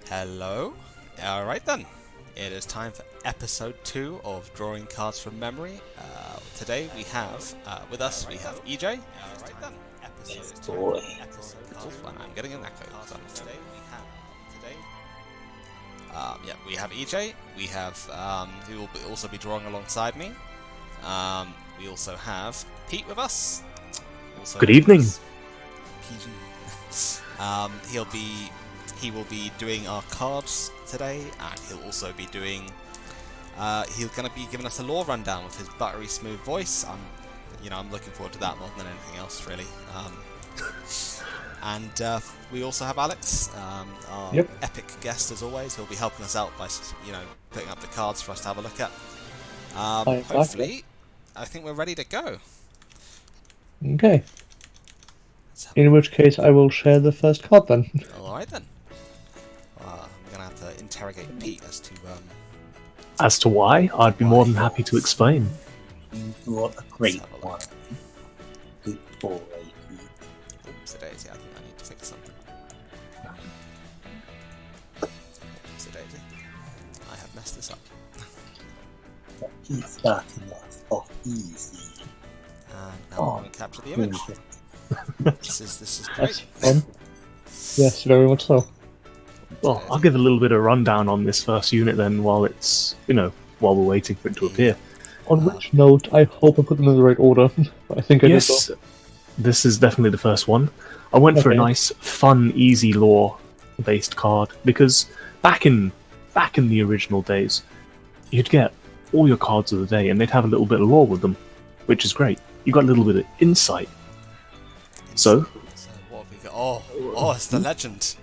Hello. Alright then. It is time for episode 2 of Drawing Cards from Memory. Today we have, with us, we have EJ. Alright then. Episode 2. Boy. I'm getting an echo. We have EJ. We have, who will also be drawing alongside me. We also have Pete with us. Good evening. PG. He will be doing our cards today, and he'll also be doing. He's going to be giving us a lore rundown with his buttery smooth voice. I'm looking forward to that more than anything else, really. And we also have Alex, our epic guest as always. He'll be helping us out by, putting up the cards for us to have a look at. Hopefully, I think we're ready to go. Okay. In which case, I will share the first card then. All right then. I'm gonna have to interrogate Pete as to. As to why, I'd be more than happy to explain. What a great one. Good boy. Oops, daisy. I think I need to fix something. Oops, daisy. I have messed this up. He's starting us off easy. And now I'm going to capture the image. This is great. That's fun. Yes, very much so. Well, I'll give a little bit of rundown on this first unit then while it's, while we're waiting for it to appear. On which note, I hope I put them in the right order. I think I did so. This is definitely the first one. I went for a nice, fun, easy lore-based card because back in the original days, you'd get all your cards of the day and they'd have a little bit of lore with them, which is great. You got a little bit of insight. So what have we got? Oh, it's the legend.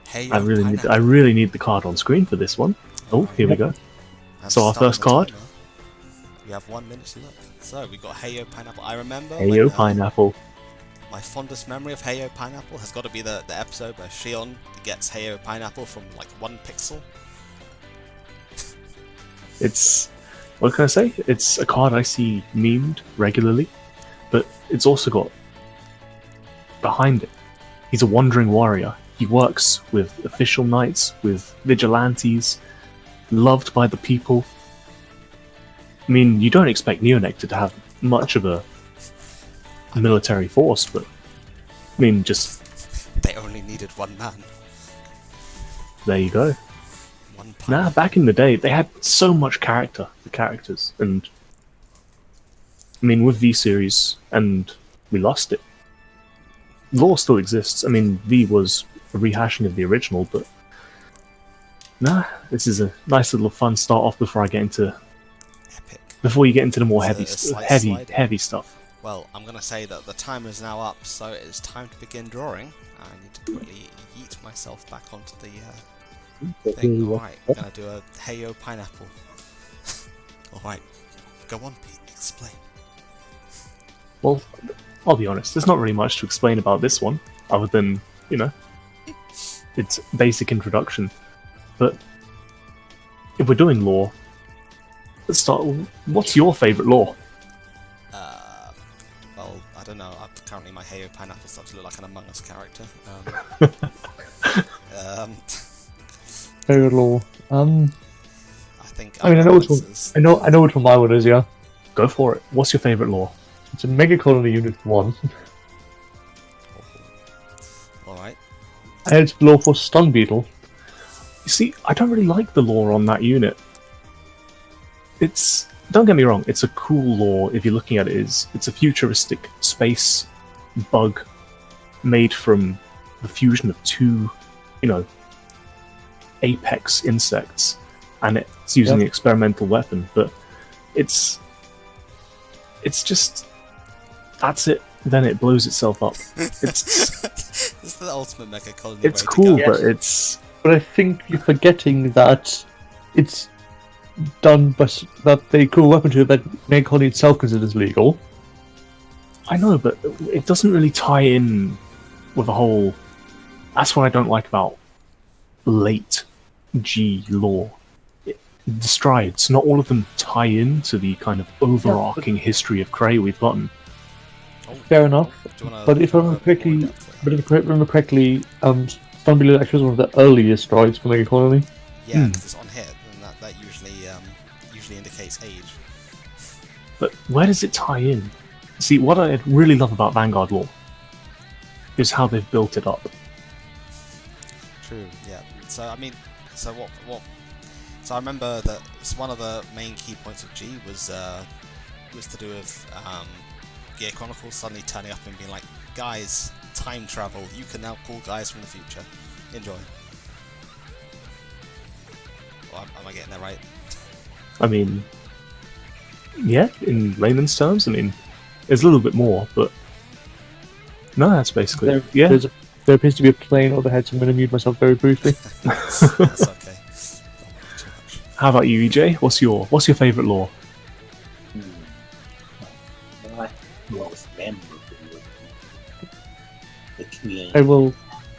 Hey, I really need the card on screen for this one. Oh, here we go. So our first card. We have 1 minute to look. So we got Heyo Pineapple. I remember. Heyo Pineapple. My fondest memory of Heyo Pineapple has got to be the episode where Shion gets Heyo Pineapple from like 1 pixel. It's, what can I say? It's a card I see memed regularly, but it's also got behind it. He's a wandering warrior. He works with official knights, with vigilantes, loved by the people. I mean, you don't expect Neonectar to have much of a military force, but I mean, just... They only needed 1 man. There you go. Nah, back in the day, they had so much character, the characters, and I mean, with V-Series, and we lost it. Lore still exists. I mean, V was a rehashing of the original, but nah, this is a nice little fun start off before I get into... Epic. Before you get into the more heavy stuff. Well, I'm going to say that the timer is now up, so it is time to begin drawing. I need to quickly yeet myself back onto the thing. Alright, I'm going to do a Heyo Pineapple. Alright, go on, Pete, explain. Well, I'll be honest, there's not really much to explain about this one, other than, its basic introduction. But if we're doing lore, let's start. What's your favourite lore? Well, I don't know. Currently, my Heyo Pineapple starts to look like an Among Us character. Favorite lore. I think. I know which one my one is. Yeah. Go for it. What's your favourite lore? It's a Mega Colony Unit 1. Alright. And it's lore for Stun Beetle. You see, I don't really like the lore on that unit. Don't get me wrong, it's a cool lore if you're looking at it. It's a futuristic space bug made from the fusion of 2, apex insects, and it's using an experimental weapon, but it's just... That's it. Then it blows itself up. It's the ultimate Mega Colony. It's cool, but it's... But I think you're forgetting that it's done, but that the cool weapon to that Mega Colony itself considers legal. I know, but it doesn't really tie in with a whole... That's what I don't like about late G lore. The strides, not all of them tie in to the kind of overarching history of Cray we've gotten. Fair enough. But if I remember correctly, Zombie actually was one of the earliest droids for Mega Colony. Yeah, because it's on hit, and that usually indicates age. But where does it tie in? See, what I really love about Vanguard lore is how they've built it up. True. Yeah. So I mean, so what? So I remember that one of the main key points of G was to do with Gear Chronicles suddenly turning up and being like, guys, time travel. You can now call guys from the future. Enjoy. Well, am I getting that right? I mean, yeah, in layman's terms, I mean, there's a little bit more, but no, that's basically it. Yeah. There appears to be a plane overhead, so I'm going to mute myself very briefly. That's okay. Too much. How about you, EJ? What's your favourite lore? My most memorable between I will.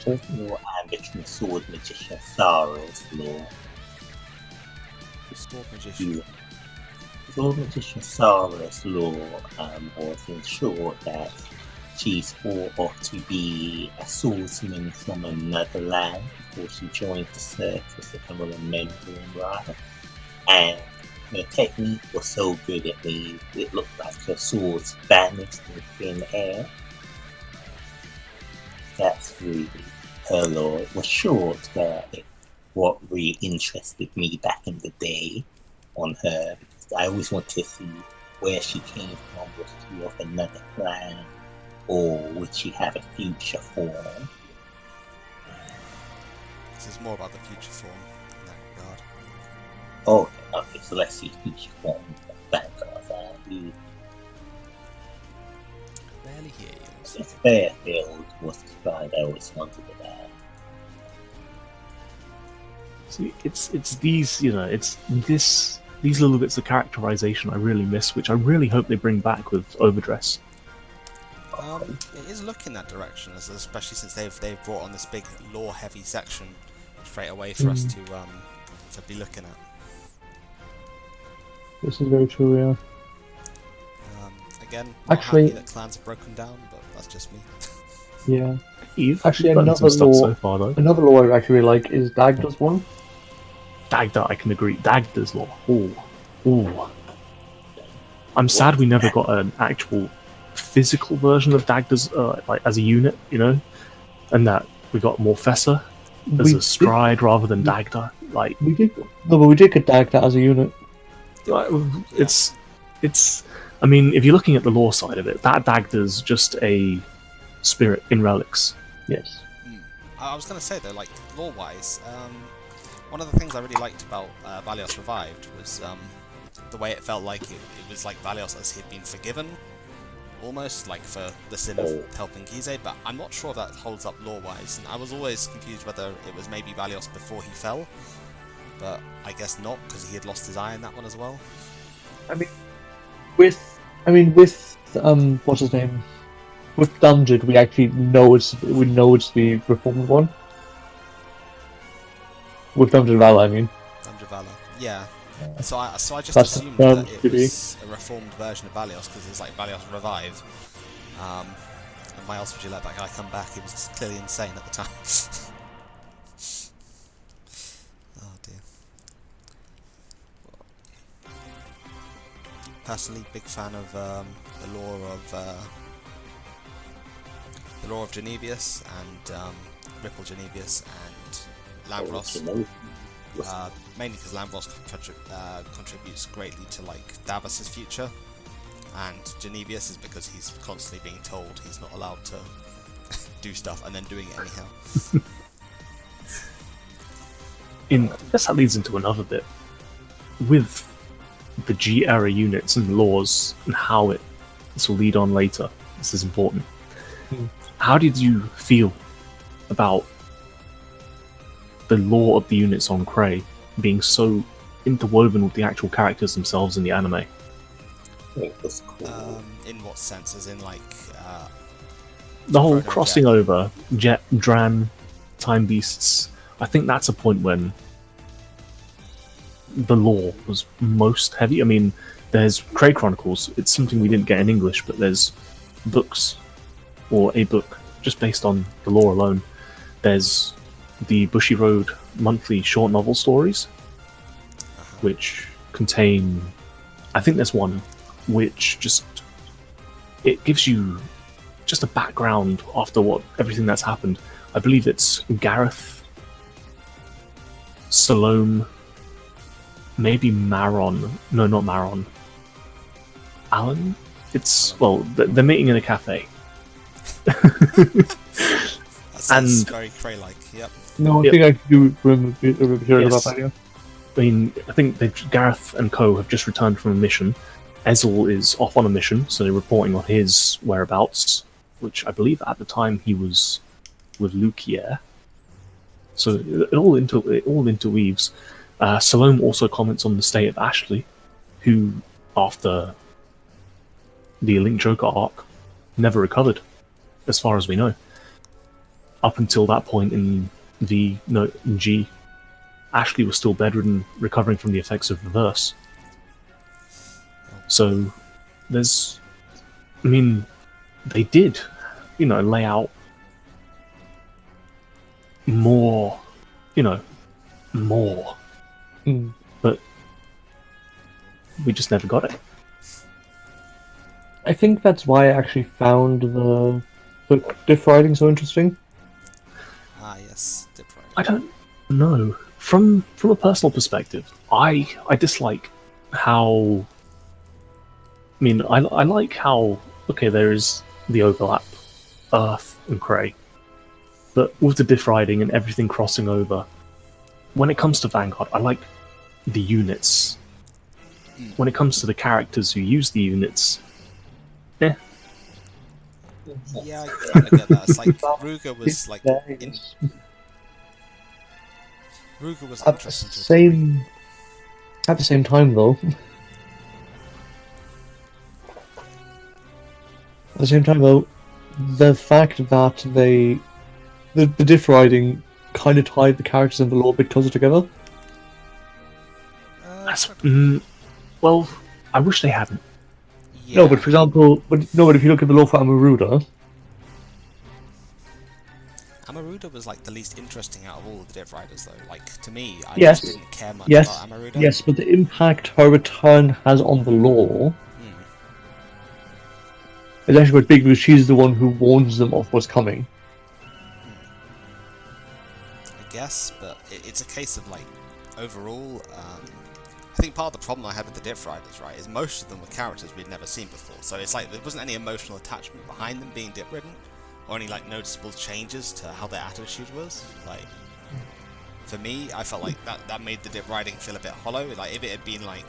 lore and between Sword Magician Sarah's lore. Sword Magician. Sword Magician Sarah's lore was in short that she's thought of to be a swordsman from another land before she joined the circus to become a mentoring rider. And her technique was so good it looked like her swords vanished in thin air. That's really her lore. It was short, but what really interested me back in the day on her, because I always wanted to see where she came from. Was she of another clan, or would she have a future form? This is more about the future form in that regard. Oh, okay, so let's see future form of Vanguard. Barely hear you. If Fairfield was the side I always wanted to have. See, it's these, it's these little bits of characterization I really miss, which I really hope they bring back with Overdress. It is looking that direction, especially since they've brought on this big lore-heavy section straight away for us to be looking at. This is very true, yeah. Again, not Actually, happy that clans are broken down, but that's just me. Yeah. You've Actually, done another some stuff lore, so far, though. another lore I actually really like is Dagda's one. Dagda, I can agree. Dagda's lore. Ooh. I'm sad we never got an actual physical version of Dagda's, like as a unit, and that we got Morfessa as a stride rather than Dagda. Like we did get Dagda as a unit. Like, it's. I mean, if you're looking at the lore side of it, that Dagda's just a spirit in relics. Yes. I was going to say though, like lore-wise, one of the things I really liked about Valios Revived was the way it felt like it was like Valios as he'd been forgiven, almost like for the sin of helping Kize, but I'm not sure if that holds up lore-wise, and I was always confused whether it was maybe Valios before he fell, but I guess not, because he had lost his eye in that one as well. With what's his name? With Dungeon, we actually know it's the reformed one. With Dungeon Valor, I mean. Dungeon Valor, yeah. So I just That's assumed that it to be. was a reformed version of Valios, because it's like Valios Revive. And why else would you let that guy come back? He was clearly insane at the time. Oh dear. Personally, big fan of the lore of Genevius and Ripple Genevius and Lambros. Mainly because Lambros contributes greatly to like Davos's future, and Genevius is because he's constantly being told he's not allowed to do stuff and then doing it anyhow. I guess that leads into another bit with the G era units and laws and how this will lead on later. This is important. How did you feel about the lore of the units on Cray being so interwoven with the actual characters themselves in the anime? It was cool. In what sense? As in like The whole Frodo crossing Jet. over Jet, Dran, Time Beasts. I think that's a point when the lore was most heavy. I mean, there's Cray Chronicles. It's something we didn't get in English, but there's books, or a book, just based on the lore alone. There's the Bushy Road monthly short novel stories, which contain, I think there's one which just, it gives you just a background after everything that's happened. I believe it's Gareth, Salome, maybe Maron. No, not Maron. Alan? It's, well, they're meeting in a cafe. That sounds And- very Cray-like. Yep. No, I Yep. think I do remember hearing Yes. about that, yeah. I mean, I think Gareth and co have just returned from a mission. Ezel is off on a mission, so they're reporting on his whereabouts, which I believe at the time he was with Lukier. So it all interweaves. Salome also comments on the state of Ashley, who, after the Link Joker arc, never recovered, as far as we know. Up until that point in G, Ashley was still bedridden, recovering from the effects of Reverse. So, they did, lay out more, more, Mm. but we just never got it. I think that's why I actually found the diff writing so interesting. Ah, yes. Dip Rider. I don't know. From a personal perspective, I dislike how. I like how there is the overlap, Earth and Cray, but with the diff riding and everything crossing over. When it comes to Vanguard, I like the units. When it comes to the characters who use the units, Yeah, I kind of get that. It's like Ruger was like Ruger was At the interesting to a degree. same time, though. At the same time, though, the fact that the diff writing kind of tied the characters in the lore a bit closer together. that's, well, I wish they hadn't. Yeah. No, but for example, but if you look at the lore for Amaruda, Amaruda was like the least interesting out of all of the Dip Riders, though. Like, to me, I Yes. just didn't care much Yes. about Amaruda. yes, but the impact her return has on the lore is actually quite big because she's the one who warns them of what's coming. I guess, but it's a case of like overall. I think part of the problem I had with the Dip Riders, right, is most of them were characters we'd never seen before. So it's like there wasn't any emotional attachment behind them being dip ridden, or any like noticeable changes to how their attitude was. Like, for me, I felt like that made the dip riding feel a bit hollow. Like if it had been like,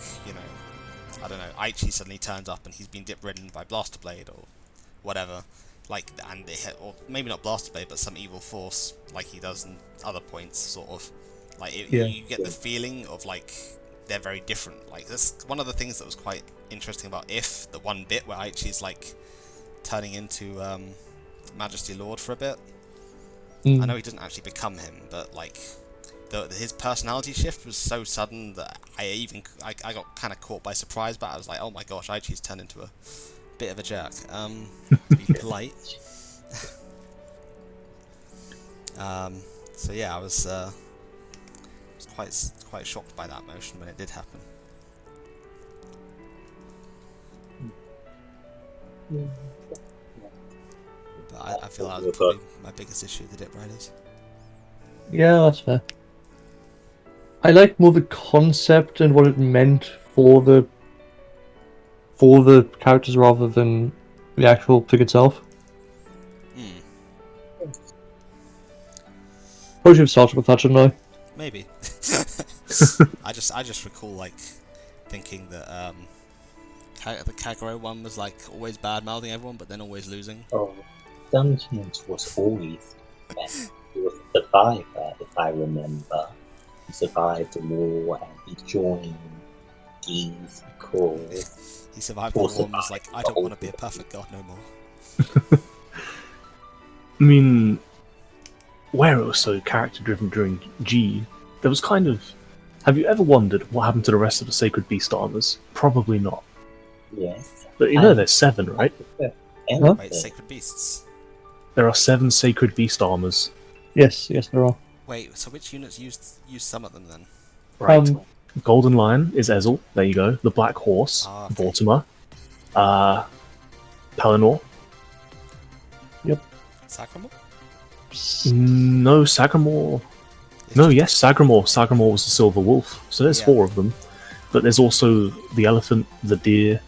I don't know, Aichi suddenly turns up and he's been dip ridden by Blaster Blade or whatever, like, and or maybe not Blaster Blade, but some evil force like he does in other points, sort of. Like you get the feeling of like they're very different. Like that's one of the things that was quite interesting about the one bit where Aichi's like turning into Majesty Lord for a bit. I know he doesn't actually become him, but like his personality shift was so sudden that I got kind of caught by surprise. But I was like, oh my gosh, Aichi's turned into a bit of a jerk. To be polite. So yeah, I was quite shocked by that motion when it did happen. But I feel that was probably my biggest issue with the Dip Riders. Yeah, that's fair. I like more the concept and what it meant for the characters rather than the actual pick itself. Probably should have started with that, shouldn't I? Maybe. I just recall like thinking that the Kagero one was like always bad mouthing everyone, but then always losing. Oh, Dungeons was always best. He was a survivor, if I remember. He survived the war and he joined Geese because He survived the war and was like, I don't want to be a perfect god no more. I mean, where it was so character driven during G, there was kind of. Have you ever wondered what happened to the rest of the Sacred Beast armors? Probably not. yes. But you know there's 7, right? Wait, Sacred Beasts. There are 7 Sacred Beast armors. Yes, there are. Wait, so which units use some of them then? Right. Um, Golden Lion is Ezel. There you go. The Black Horse, Ah, okay. Vortimer, Pelennor. Sacramore? No, Sagramore. No, yes, Sagramore. Sagramore was the Silver Wolf. So there's Yeah. 4 of them. But there's also the elephant, the deer,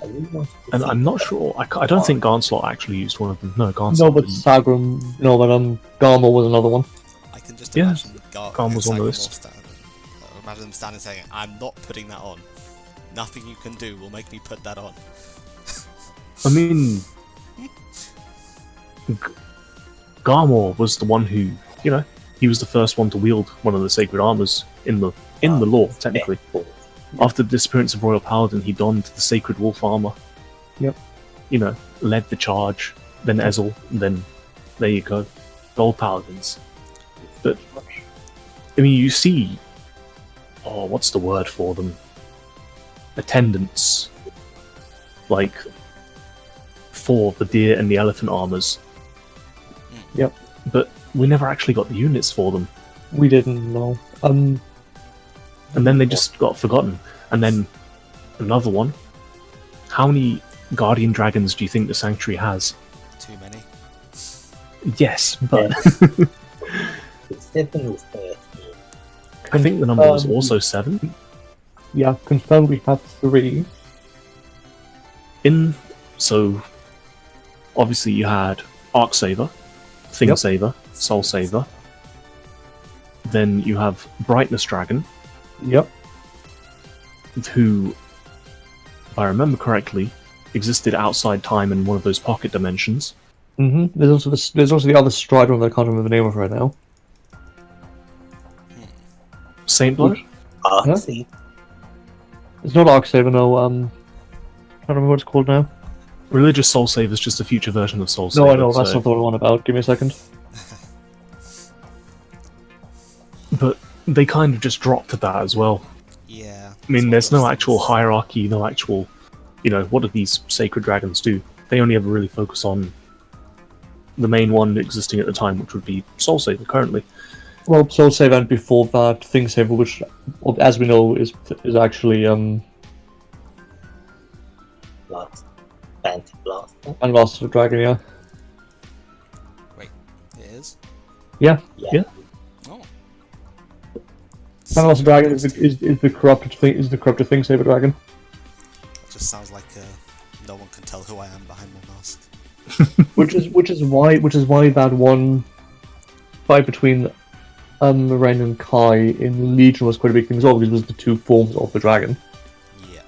I really wanted to and see I'm not sure. I don't think Garnslot actually used one of them. No, Garnslot. no, but didn't. Sagram. No, but Garmo was another one. I can just Yeah, imagine Garm was on the Sacramore list. imagine them standing saying, I'm not putting that on. Nothing you can do will make me put that on. I mean, Garmor was the one who, he was the first one to wield one of the sacred armors in the lore, technically. After the disappearance of Royal Paladin, he donned the sacred wolf armor. Yep. Led the charge, then Ezel, then there you go, Gold Paladins. But I mean, you see, what's the word for them? Attendants, like for the deer and the elephant armors. Yep. But we never actually got the units for them, We didn't know. and then they just got forgotten. And then another one. How many guardian dragons do you think the sanctuary has? Too many. Yes, but It's definitely 13. I think the number was also 7. Yeah, confirmed we had 3. So obviously you had Arc Saver, Thing Yep. Saver, Soul Saver. Then you have Brightness Dragon, Yep. who, if I remember correctly, existed outside time in one of those pocket dimensions. There's also the other Strider one that I can't remember the name of right now. Saint Blood? Huh? Artsy. It's not Arcsaver, no. I can't remember what it's called now. Religious Soul Saver is just a future version of Soul Saver. No, I know that's so- not the one I'm on about. Give me a second. But they kind of just dropped that as well. Yeah. I mean, it's there's one no of those actual things. hierarchy, no actual, what do these sacred dragons do? They only ever really focus on the main one existing at the time, which would be Soul Saver currently. Well, Soul Save and before that, Thing Saver, which, as we know, is actually Blast. Fancy Blaster. and Master of the Dragon. Yeah. Wait, it is? Yeah. Yeah. Oh. And Master of the Dragon is the corrupted Thing Saver Dragon. It just sounds like no one can tell who I am behind my mask. which is why that one fight between Ren and Kai in Legion was quite a big thing as well, because it was the 2 forms of the dragon. Yeah.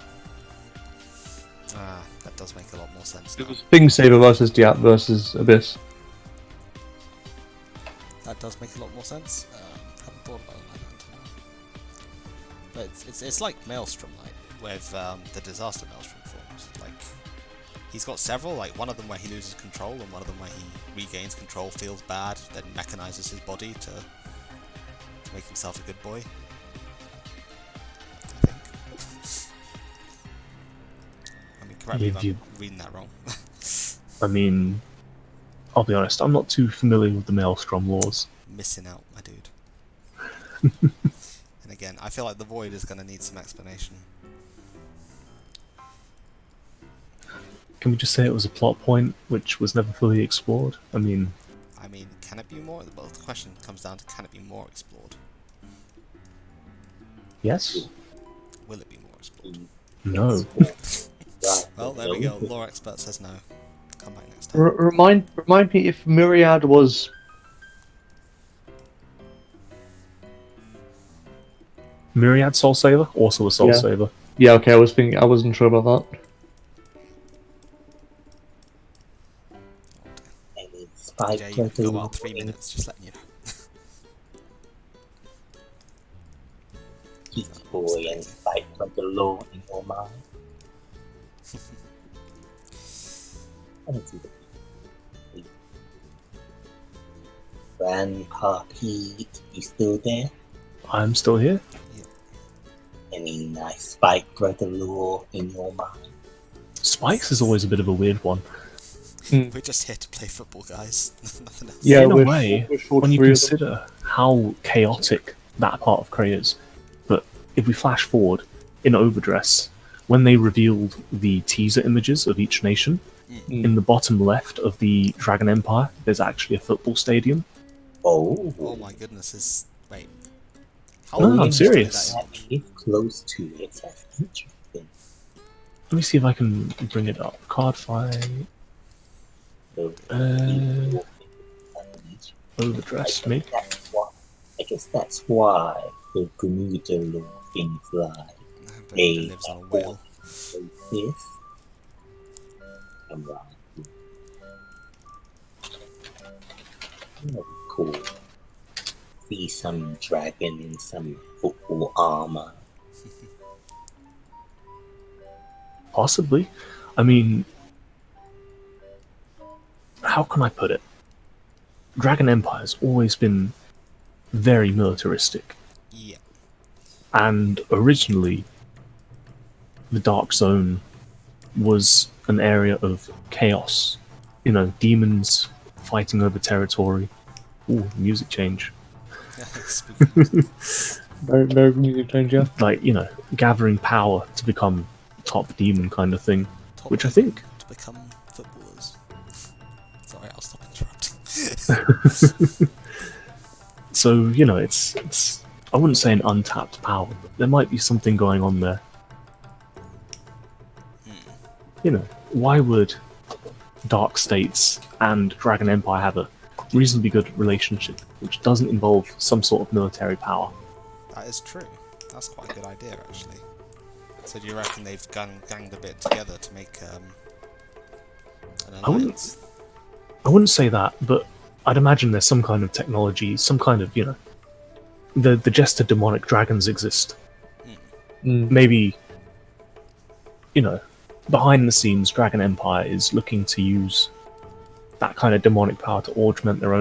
That does make a lot more sense It now. was Thing Saver versus Diap versus Abyss. That does make a lot more sense. Haven't thought about it until now. But it's like Maelstrom, like with the Disaster Maelstrom forms. Like he's got several, like one of them where he loses control, and one of them where he regains control, feels bad, then mechanizes his body to make himself a good boy. I think. I mean, correct me if I'm reading that wrong. I mean, I'll be honest, I'm not too familiar with the Maelstrom laws. Missing out, my dude. And again, I feel like the Void is going to need some explanation. Can we just say it was a plot point which was never fully explored? I mean, Can it be more? Well, the question comes down to, can it be more explored? yes? Will it be more explored? No. Right. Well, there we go. Lore expert says no. Come back next time. Remind me if Myriad was. Myriad Soul Saver? Also a Soul Yeah. Saver. Yeah, okay. I wasn't sure about that. Any spike Yeah, you can go level about 3 minutes, just letting you know. Kitty boy and spike from the law in your mind. I don't see the Grandpa Pete, you still there? I'm still here. Any nice spike brother law in your mind? Spikes is always a bit of a weird one. We're just here to play football, guys. Nothing else. Yeah, In a we're way, we're short when you 3 of them. consider how chaotic that part of Cray is. But if we flash forward, in Overdress, when they revealed the teaser images of each nation, in the bottom left of the Dragon Empire, there's actually a football stadium. Oh, Oh my goodness, wait. How No, long I'm did you play serious. that image? if close to it, that's interesting. Let me see if I can bring it up. Card fight, So, Overdress, me. I guess that's why the Bermuda law things like But it lives on a wheel. this. I'm right. Oh, cool. See some dragon in some football armor. Possibly. I mean, how can I put it? Dragon Empire has always been very militaristic. Yeah. And originally, the Dark Zone was an area of chaos. You know, demons fighting over territory. Ooh, music change. Spooky. Very music change, yeah. Like, you know, gathering power to become top demon kind of thing. Top Which I people think... to become footballers. Sorry, I'll stop interrupting. So, you know, it's I wouldn't say an untapped power, but there might be something going on there. You know, why would Dark States and Dragon Empire have a reasonably good relationship which doesn't involve some sort of military power? That is true. That's quite a good idea, actually. So do you reckon they've ganged a bit together to make an alliance? I wouldn't say that, but I'd imagine there's some kind of technology, some kind of, you know, the Jester demonic dragons exist. Maybe, you know, behind the scenes, Dragon Empire is looking to use that kind of demonic power to augment their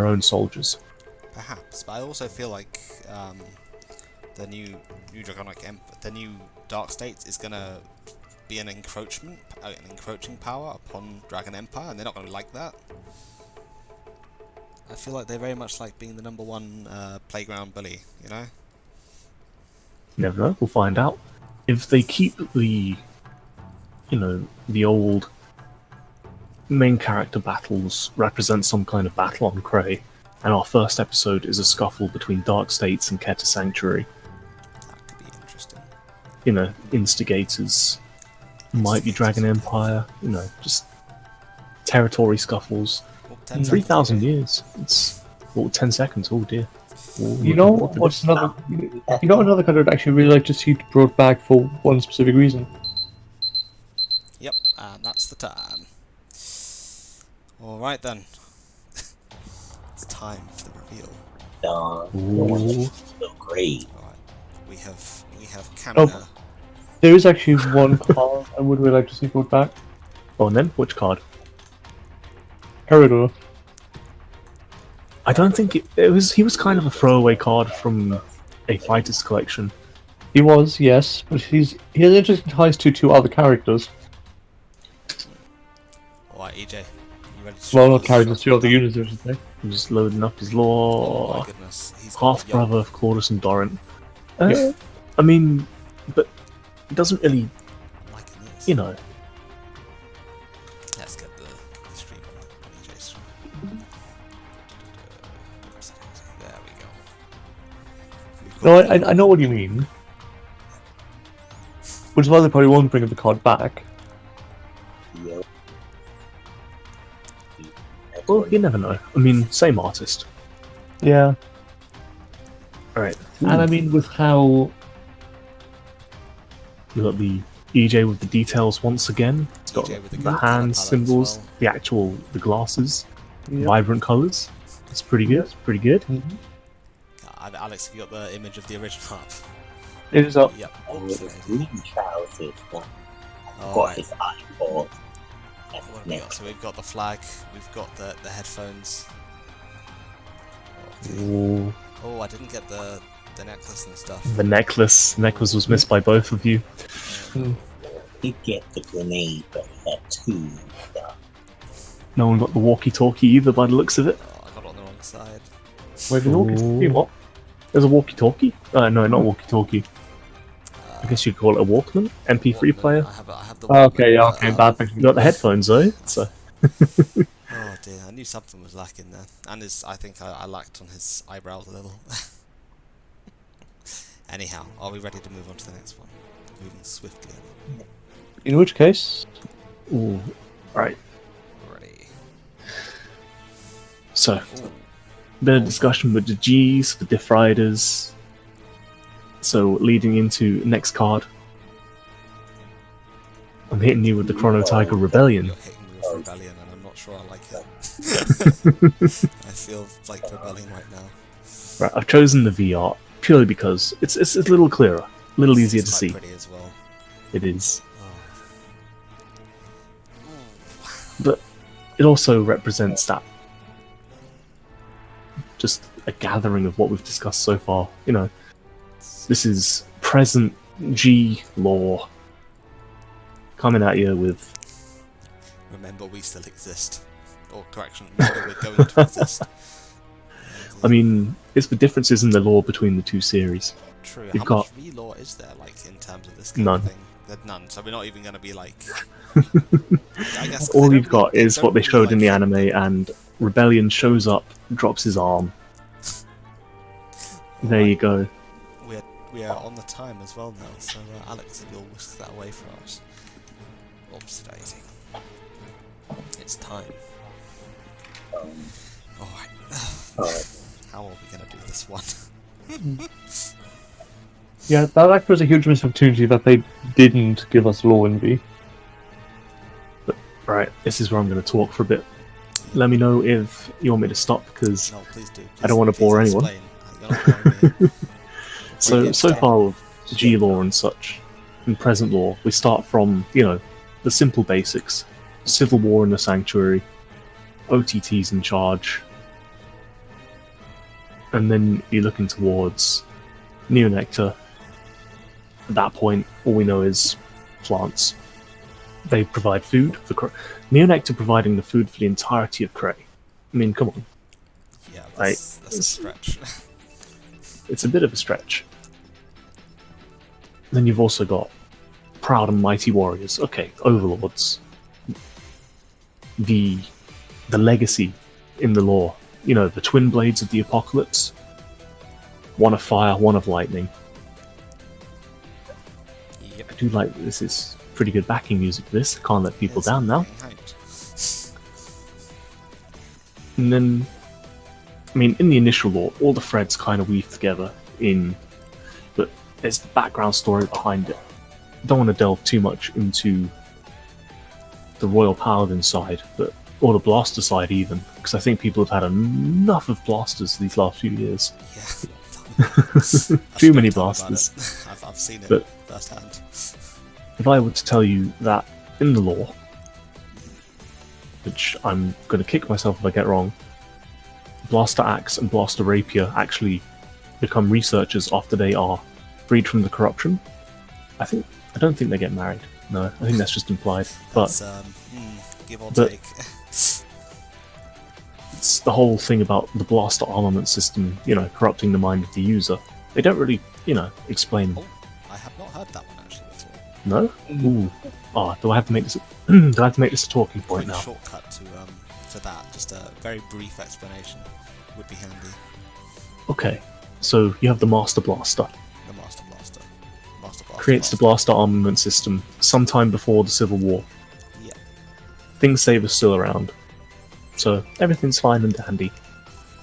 own soldiers. Perhaps, but I also feel like the new the new Dark States is gonna be an encroaching power upon Dragon Empire, and they're not gonna like that. I feel like they very much like being the #1 playground bully, you know? Never know, we'll find out. If they keep the, you know, the old main character battles represent some kind of battle on Cray, and our first episode is a scuffle between Dark States and Keta Sanctuary, That could be interesting. you know, instigators might be Dragon Empire, you know, just territory scuffles. Well, 10 3,000 seconds. years. It's 10 seconds. Oh dear. Oh, You know what what's another? You know another card I'd actually really like to see brought back for one specific reason. Yep, and that's the time. Alright then. It's time for the reveal. Ooh. So great. Alright. We have Kamina. There is actually one card I would really like to see brought back. Oh, and then which card? Peridor. I don't think it was. He was kind of a throwaway card from a fighters collection. He was, yes, but he has interesting ties to 2 other characters. Alright, EJ. You ready to Well, show not us characters, 2 other stuff? units, I should say. I'm just loading up his Oh lore. my goodness. He's got Half the brother of Claudius and Dorant. I mean, but it doesn't really, Liking this. you know. Let's get the stream on EJ's stream. There we go. We've No, got the- I know what you mean. Which is why they probably won't bring the card back. Yep. Well, you never know. I mean, same artist. Yeah. Alright. And I mean, with how... We got the EJ with the details once again. It's got EJ with the the good colour hand palette as symbols, well. the glasses, Yep. vibrant colours. It's pretty good. It's pretty good. Alex, have you got the image of the original up? It is up. Yep. And with his green trousers, got Alright. his eyeball. And What his have we neck. got? So we've got the flag, we've got the headphones. Ooh, Oh, I didn't get the necklace and stuff. the necklace. The necklace was missed by both of you. Did get the grenade, but he had 2. So No one got the walkie-talkie either, by the looks of it. Oh, I got it on the wrong side. Wait, the walkie-talkie, what? There's a walkie-talkie? No, not walkie-talkie. I guess you'd call it a Walkman? MP3 Walkman. player? I have the Oh, okay, yeah, Walkman, okay, but, bad thing. You got the headphones though, so... Oh dear, I knew something was lacking there. And I think I lacked on his eyebrows a little. Anyhow, are we ready to move on to the next one? Moving swiftly. In which case, Ooh, right. Ready. So, Ooh. bit of discussion with the G's, the Diff Riders. So, leading into next card. I'm hitting you with the Chrono Tiger Rebellion. You're hitting me with Rebellion, and I'm not sure I like it. I feel like rebelling right now. Right, I've chosen the VR purely because it's a little clearer, a little easier to It's see. quite pretty as well. It is. Oh. But it also represents that just a gathering of what we've discussed so far. You know, this is present G lore coming at you with... Remember, we still exist. Or correction, remember, we're going to exist. I mean, it's the differences in the lore between the two series. True. You've How got- much re-lore is there, like, in terms of this kind None. of thing? There's none. So we're not even going to be like. I guess 'cause All they you've don't got really- is don't what they really, showed in the like- anime, and Rebellion shows up, drops his arm. There you go. We are on the time as well now, so Alex, if you'll whisk that away for us. Obsidating. It's time. Alright. How are we going to do this one? yeah, that actually was a huge missed opportunity that they didn't give us law in V. Right, this is where I'm going to talk for a bit. Let me know if you want me to stop, because No, please do. I don't want to bore anyone. You're not boring me. So far with G lore and such, in present lore, we start from, you know, the simple basics. Civil War in the Sanctuary, OTT's in charge, and then you're looking towards Neonectar. At that point, all we know is plants. They provide food for Neonectar providing the food for the entirety of Cray. I mean, come on. Yeah, Right. that's a stretch. It's a bit of a stretch. Then you've also got proud and mighty warriors. Okay, overlords. The legacy in the lore. You know, the twin blades of the apocalypse. One of fire, one of lightning. Yep. I do like this. Is pretty good backing music for this. Can't let people Yes, down now. getting hyped. And then, I mean, in the initial lore, all the threads kind of weave together but there's the background story behind it. Don't want to delve too much into the Royal Paladin side, or the Blaster side even, because I think people have had enough of blasters these last few years. Yeah. Too many Tell me about blasters. it. I've seen it But- firsthand. If I were to tell you that in the lore, which I'm going to kick myself if I get wrong, Blaster Axe and Blaster Rapier actually become researchers after they are freed from the corruption. I don't think they get married. No, I think that's just implied. But That's, give or but- take. it's the whole thing about the blaster armament system, you know, corrupting the mind of the user. They don't really, you know, explain. Oh, I have not heard that one actually before. No? Ooh. Ah, do I have to make this? Do I have to make this a talking point Quick now? shortcut to that. Just a very brief explanation would be handy. Okay. So you have the Master Blaster. The Master Blaster. Creates the blaster armament system sometime before the Civil War. Yeah. Things Saber's still around. So everything's fine and dandy.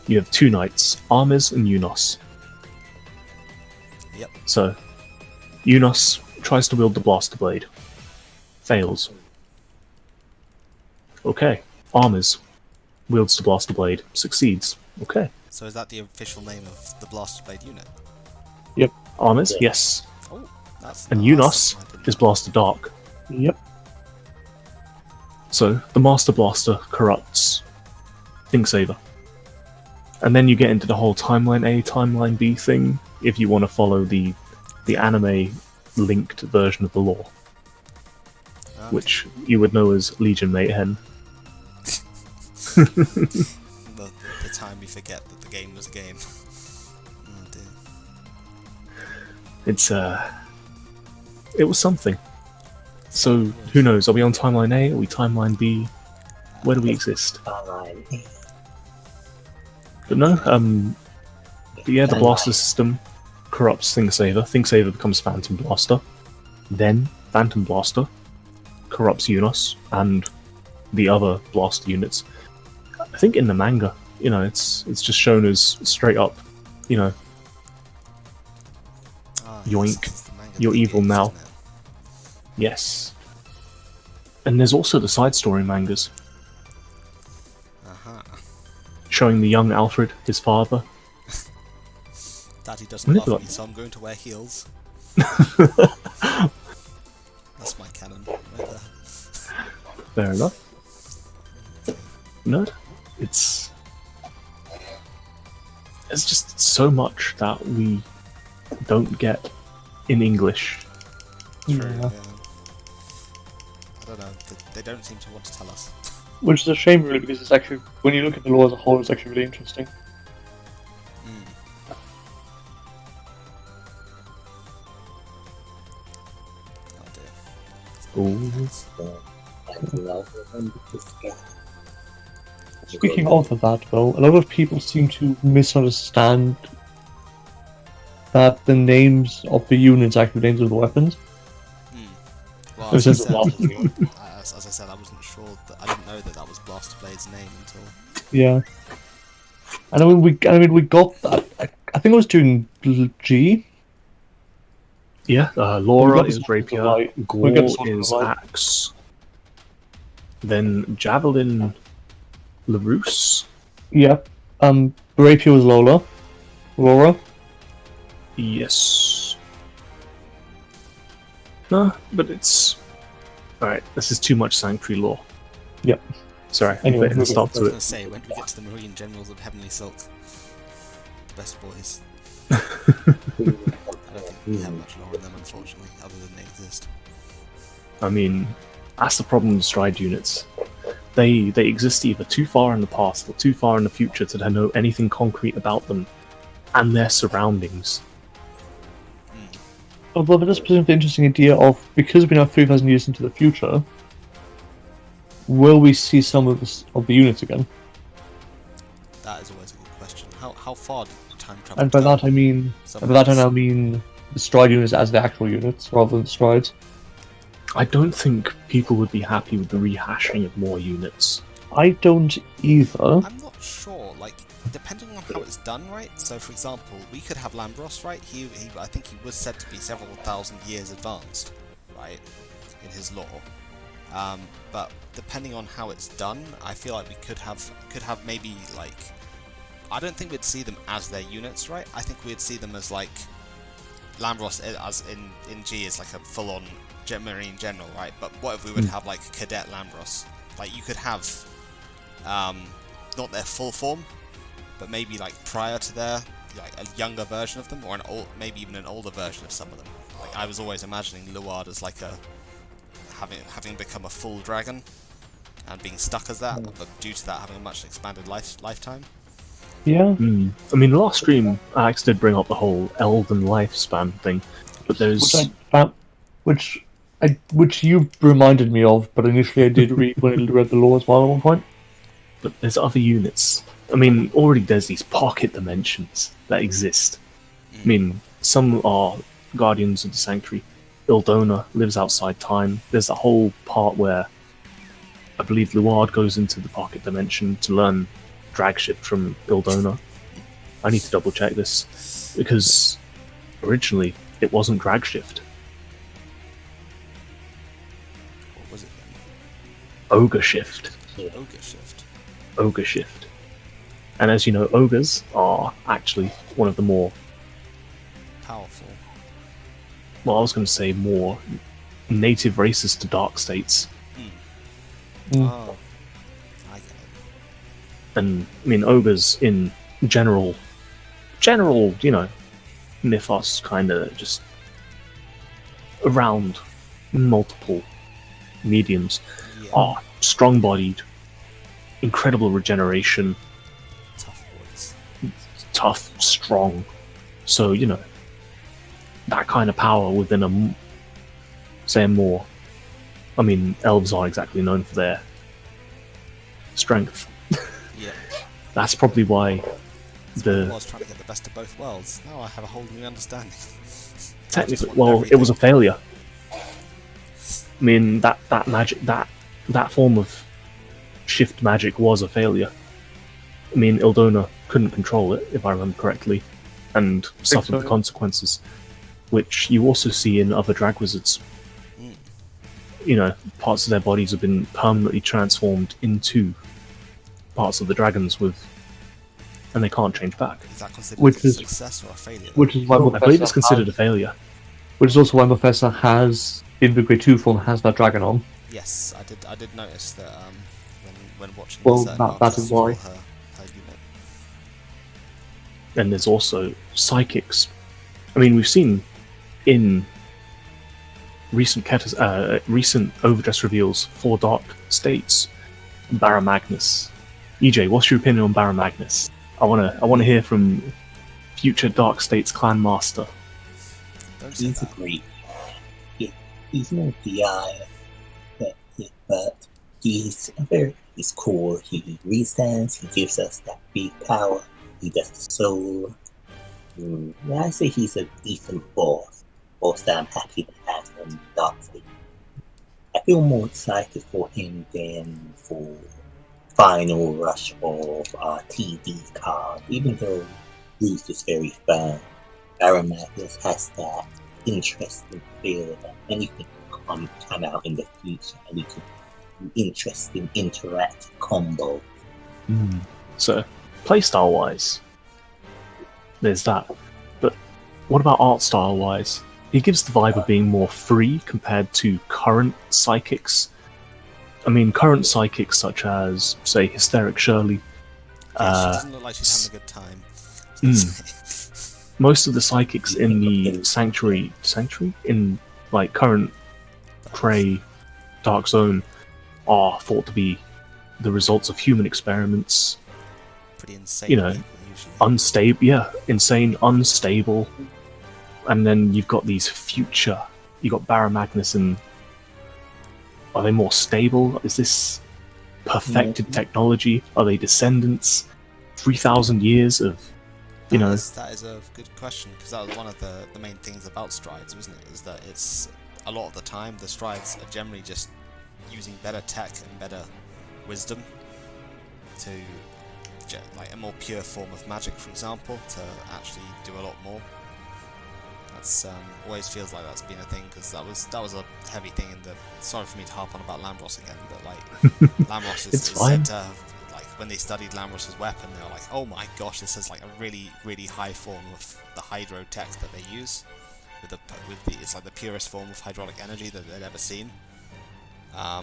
You have two knights, Armis and Unos. Yep. So, Unos tries to wield the blaster blade. Fails. Okay. Armis wields the blaster blade. Succeeds. Okay. So is that the official name of the Blaster Blade unit? Armis, yes. Oh, that's. And that's Unos something I didn't is know. Blaster Dark. Yep. So, the Master Blaster corrupts Thinksaver. And then you get into the whole Timeline A, Timeline B thing, if you want to follow the anime-linked version of the lore, Okay. which you would know as Legion Mayhem. the time you forget that the game was a game. Oh dear. It was something. So who knows? Are we on timeline A? Are we timeline B? Where do we exist? Alright. But no, the blaster system corrupts ThinkSaver. ThinkSaver becomes Phantom Blaster. Then Phantom Blaster corrupts Unos and the other blaster units. I think in the manga, it's just shown as straight up, yoink, It's the manga you're that evil engaged, now. isn't it? Yes. And there's also the side story mangas Uh-huh. showing the young Alfred, his father. Daddy doesn't Wouldn't it love be me, so I'm going to wear heels. That's my canon right there. Fair enough. No, there's just so much that we don't get in English. True, Yeah. yeah. I don't know, they don't seem to want to tell us. Which is a shame, really, because it's actually, when you look at the lore as a whole, it's actually really interesting. Mm. Oh dear. Ooh. Speaking of that, though, a lot of people seem to misunderstand that the names of the units are actually names of the weapons. Well, This as is I, said, Blaster as I said, I wasn't sure that I didn't know that was Blaster Blade's name until. Yeah. And I mean, we got that. I think it was during G. Yeah, We Laura got the is Sword of rapier, the Light. We Gore got the Sword of the is Light. axe, then Javelin LaRousse. Yep. Rapier was Lola. Laura. Yes. No, but it's... Alright, this is too much Sanctuary lore. Yep. Sorry, Anyway, I'm putting a stop I was to going to it. say, when do we get to the Marine Generals of Heavenly Silk? The best boys. I don't think we have much lore in them, unfortunately, other than they exist. I mean, that's the problem with stride units. They exist either too far in the past or too far in the future to know anything concrete about them and their surroundings. Although it does present the interesting idea of, because we're now 3,000 years into the future, will we see some of the units again? That is always a good question. How far did time travel And by go? that I mean, Some by that I of now us- mean the stride units as the actual units, rather than strides. I don't think people would be happy with the rehashing of more units. I don't either. I'm not sure, like, depending on how it's done, right? So, for example, we could have Lambros, right? I think he was said to be several thousand years advanced, right, in his lore. But depending on how it's done, I feel like we could have maybe, like, I don't think we'd see them as their units, right? I think we'd see them as, like, Lambros as in G is like a full-on Marine General, right? But what if we would have, like, Cadet Lambros? Like, you could have, not their full form, but maybe, like, prior to their, like, a younger version of them, or maybe even an older version of some of them. Like, I was always imagining Luard as, like, having become a full dragon, and being stuck as that, but due to that having a much expanded lifetime. Yeah. I mean, last stream, Alex did bring up the whole elven lifespan thing, but there's... Which you reminded me of, but initially I did read when I read the lore as well at one point. But there's other units. I mean, already there's these pocket dimensions that exist. I mean, some are Guardians of the Sanctuary. Ildona lives outside time. There's a whole part where I believe Luard goes into the pocket dimension to learn Dragshift from Ildona. I need to double check this, because originally it wasn't Dragshift. What was it then? Ogre Shift. Ogre Shift. Ogre Shift. And as you know, ogres are actually one of the more, Powerful. well, I was going to say more native races to dark states. Oh, I get it. And I mean, ogres in general, you know, mythos kind of just around multiple mediums Yeah. are strong-bodied, incredible regeneration, Tough boys. tough, strong. So, you know, that kind of power within a more... I mean, elves aren't exactly known for their strength. Yeah. That's probably why I was trying to get the best of both worlds. Now I have a whole new understanding. technically, well, it was a failure. I mean, that magic, that form of shift magic was a failure. I mean, Ildona couldn't control it, if I remember correctly, and suffered the consequences, which you also see in other drag wizards. You know, parts of their bodies have been permanently transformed into parts of the dragons and they can't change back. Is that considered a success or a failure? Which is why I believe it's considered a failure. Which is also why Professor has, in the Grade 2 form, has that dragon on. Yes, I did notice that when watching that is why. her unit. And there's also psychics. I mean, we've seen in recent Overdress reveals for Dark States, Baramagnus. EJ, what's your opinion on Baramagnus? I wanna hear from future Dark States clan master. He's a great. He's no DI, but he's cool. He resends. He gives us that big power. He does the soul. I say he's a decent boss that I'm happy to have in Dark State. I feel more excited for him than for final rush of our TD card, even though Bruce is very fun. Baramagnus has that interesting feel that anything can come out in the future and we could do interesting interactive combo. So, playstyle wise, there's that. But what about art style wise? He gives the vibe of being more free compared to current psychics. I mean, current psychics such as, say, Hysteric Shirley. She doesn't look like she's having a good time. Most of the psychics in the Sanctuary, in like current Cray Dark Zone, are thought to be the results of human experiments. Pretty insane. You know, unstable. Yeah, insane, unstable. And then you've got these future. You got Baramagnus and. Are they more stable? Is this perfected technology? Are they descendants? 3,000 years of, you know... That is a good question, because that was one of the main things about Strides, wasn't it? Is that it's, a lot of the time, the Strides are generally just using better tech and better wisdom to, like, a more pure form of magic, for example, to actually do a lot more. That's always feels like that's been a thing, because that was a heavy thing in the. Sorry for me to harp on about Lambros again, but like Lambros is said to have, like, when they studied Lambros's weapon, they were like, oh my gosh, this is like a really really high form of the hydro tech that they use, it's like the purest form of hydraulic energy that they'd ever seen. I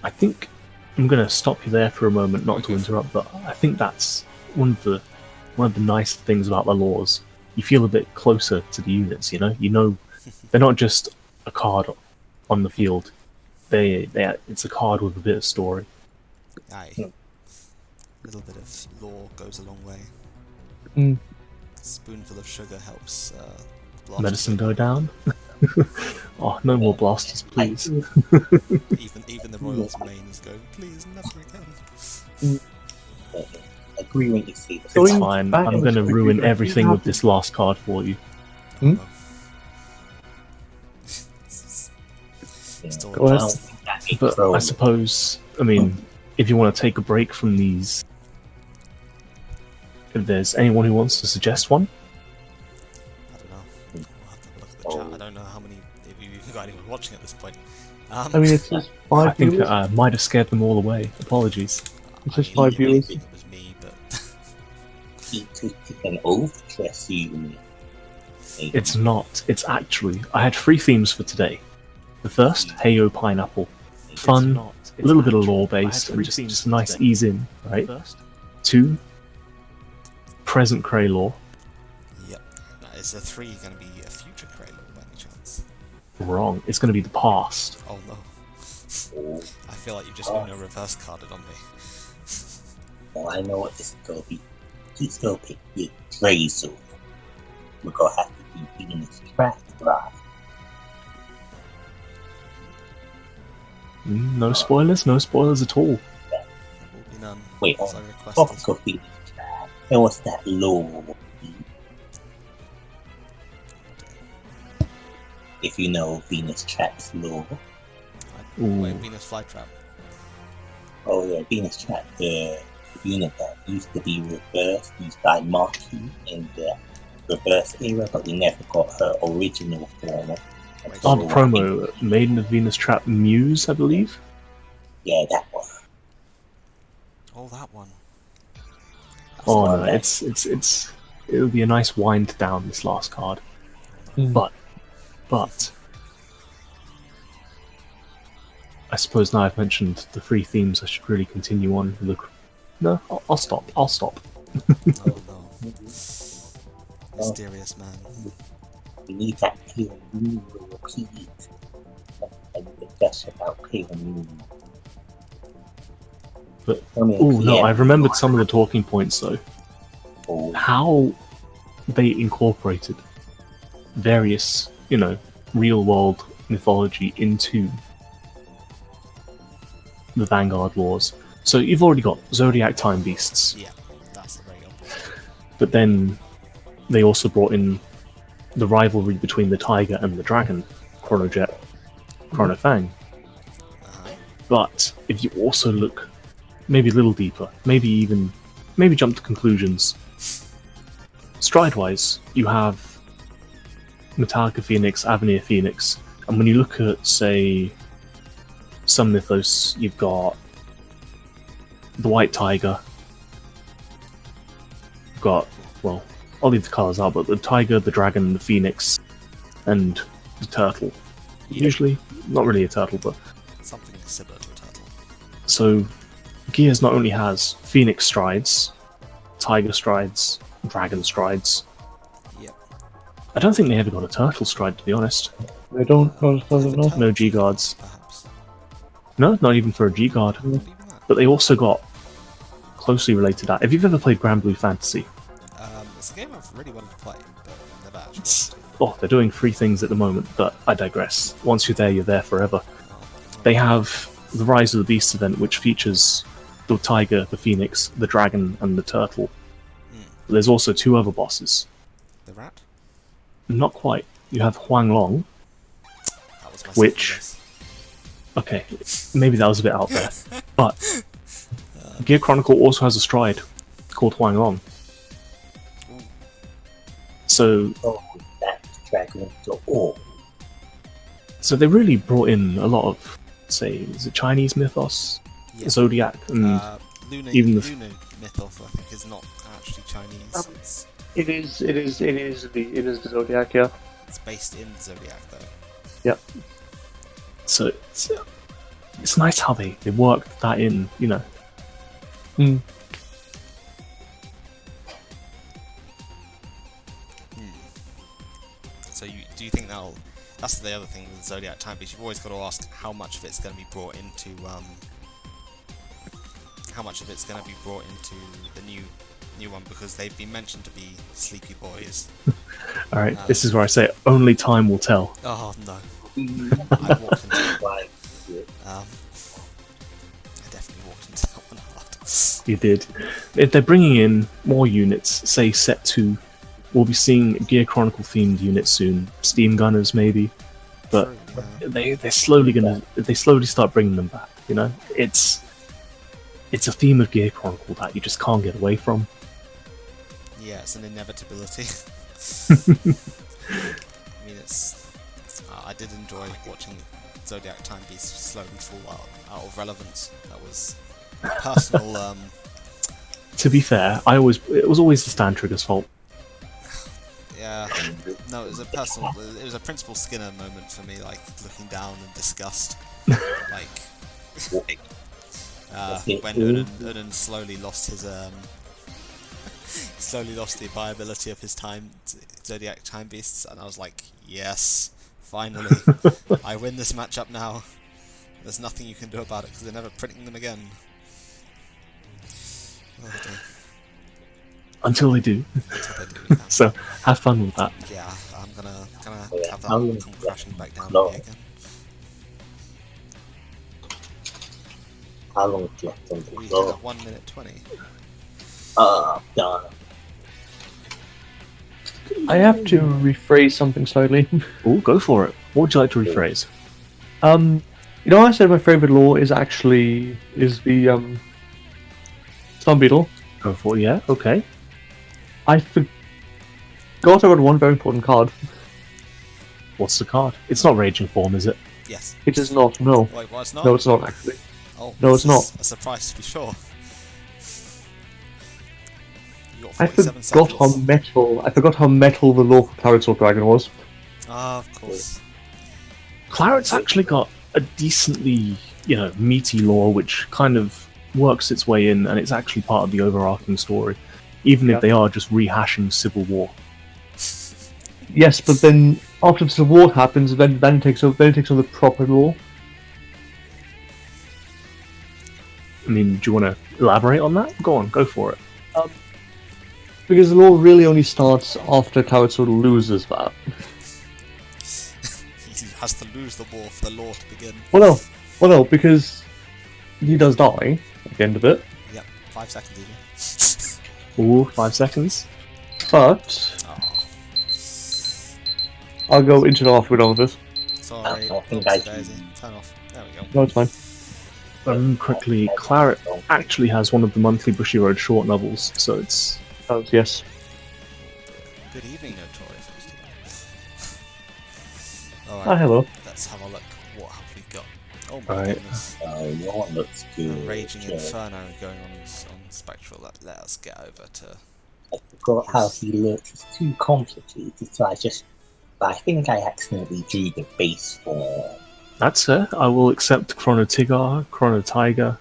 think I'm gonna stop you there for a moment, not to interrupt, but I think that's one of the nice things about the laws. You feel a bit closer to the units, you know they're not just a card on the field. It's a card with a bit of story. Aye. A little bit of lore goes a long way. A spoonful of sugar helps medicine go down. Oh, no more blasters, please. even the Royals main is going, please, never again. Agree when you see this. It's fine. I'm going to ruin everything with this last card for you. But I suppose, I mean, if you want to take a break from these, if there's anyone who wants to suggest one. I don't know. We'll have to look at the chat. I don't know how many, if you've got anyone watching at this point. I mean, it's just 5 I think viewers. I might have scared them all away. Apologies. It's just 5 viewers. It was me, but He took an Overdress unit. It's not. It's actually. I had 3 themes for today. The first, Heyo Pineapple. Fun, a little bit of lore based, and just a nice ease in, right? 2, present Cray lore. yep. Is the 3 going to be a future Cray lore by any chance? Wrong. It's going to be the past. Oh no. Oh, I feel like you just Uno reverse carded on me. well, I know what this is gonna be. He's gonna pick Big Razor. We're gonna have to be Venus Trap Drive. No spoilers, no spoilers at all. There will be none. Wait, as I topic requested. of Venus Trap. There was that lore. If you know Venus Trap's lore. Wait, Venus Flytrap. Oh yeah, Venus Trap, the unit that used to be reversed, used by Marquis in the reverse era, but we never got her original form. Oh, the promo, Maiden of Venus Trap Muse, I believe? Yeah, that one. Oh, that one. Oh no, it'll be a nice wind down, this last card. But I suppose now I've mentioned the three themes, I should really continue on. Look, no, I'll stop. Oh no. Mysterious man. We need that pale moon to repeat. And the gush about pale moon. But no, I've remembered some of the talking points though. Oh, How they incorporated various, real world mythology into the Vanguard laws. So you've already got Zodiac time beasts, Yeah, that's the very obvious. but then they also brought in the rivalry between the tiger and the dragon, Chronojet, Chronofang. Uh-huh. But if you also look maybe a little deeper, maybe jump to conclusions, stride-wise, you have Metallica Phoenix, Avenir Phoenix, and when you look at, say, some mythos, you've got the White Tiger, you've got, well, I'll leave the colours out, but the Tiger, the Dragon, the Phoenix, and the Turtle. Yeah. Usually, not really a turtle, but... Something similar to a turtle. So, Gears not only has Phoenix strides, Tiger strides, Dragon strides. Yep. I don't think they ever got a Turtle stride, to be honest. They don't, no. No G-Guards. Perhaps. No, not even for a G-Guard. Not even that. But they also got closely related to that. If you've ever played Granblue Fantasy, It's a game I've really wanted to play, but I've never actually. they're doing three things at the moment, but I digress. Once you're there forever. They have the Rise of the Beasts event, which features the Tiger, the Phoenix, the Dragon, and the Turtle. But there's also two other bosses. The rat? Not quite. You have Huang Long. That was my Which- second guess. Okay, maybe that was a bit out there. But Gear Chronicle also has a stride called Huang Long. Ooh. So that's Dragon to all. So they really brought in a lot of, say, is it Chinese mythos, Yeah. Zodiac, and Luna, even the Luna mythos, I think, is not actually Chinese. It is the Zodiac, yeah. It's based in Zodiac, though. so it's nice how they worked that in, So do you think that'll? That's the other thing with Zodiac Time Beast. You've always got to ask how much of it's going to be brought into the new one, because they've been mentioned to be sleepy boys. Alright, this is where I say only time will tell. Oh no! I walked into Like, I definitely walked into that one hard. You did. If they're bringing in more units, say set 2, we'll be seeing Gear Chronicle themed units soon. Steam Gunners maybe. But True, they're slowly start bringing them back, It's a theme of Gear Chronicle that you just can't get away from. yeah, it's an inevitability. I mean, I did enjoy watching Zodiac Time Beast slowly fall out of relevance. That was a personal. To be fair, it was always the Stand Trigger's fault. Yeah, no, it was a Principal Skinner moment for me, like looking down in disgust, like when Unan slowly lost his the viability of his Zodiac Time Beasts, and I was like, yes, finally, I win this matchup now. There's nothing you can do about it because they're never printing them again. Oh, dear. Until they do. Until they do, yeah. So have fun with that. Yeah, I'm gonna Yeah, have that how all long come is crashing that? back down No. on me again. How long is left on the We did floor? at 1 minute 20. Oh, darn. I have to rephrase something slightly. Oh, go for it. What would you like to rephrase? You know, I said my favorite lore is the Stun Beetle. Go for it, yeah, okay. I forgot about one very important card. What's the card? It's not Raging Form, is it? Yes. It is not. No, Wait, what? It's not? no, it's not actually. Oh, no, this it's not. is a surprise to be sure. You got I 47 forgot seconds. I forgot how metal the lore for Claret Sword Dragon was. Ah, of course. Claret's actually got a decently, meaty lore which kind of works its way in, and it's actually part of the overarching story, even Yeah. if they are just rehashing Civil War. Yes, but then after the Civil War happens, then it takes over the proper lore. I mean, do you want to elaborate on that? Go on, go for it. Because the lore really only starts after Claret Sword loses that. He has to lose the war for the law to begin. Well, no, because he does die at the end of it. Yep, 5 seconds even. Ooh, 5 seconds. But Oh, I'll go into it after we're done with this. sorry. I think Oopsie I daisy. can- Turn off. There we go. No, it's fine. Quickly, Claret actually has one of the monthly Bushiroad short novels, so it's... Oh, yes. Good evening, Notorious. Ah, Alright, hello. let's have a look. What have we got? Oh my Right. goodness. Your one looks A good. raging Joe. inferno going on Spectral. Let us get over to. I forgot how he looks. It's too complicated, so I think I accidentally drew the base form. That's it. I will accept Chrono Tigar, Chrono Tiger,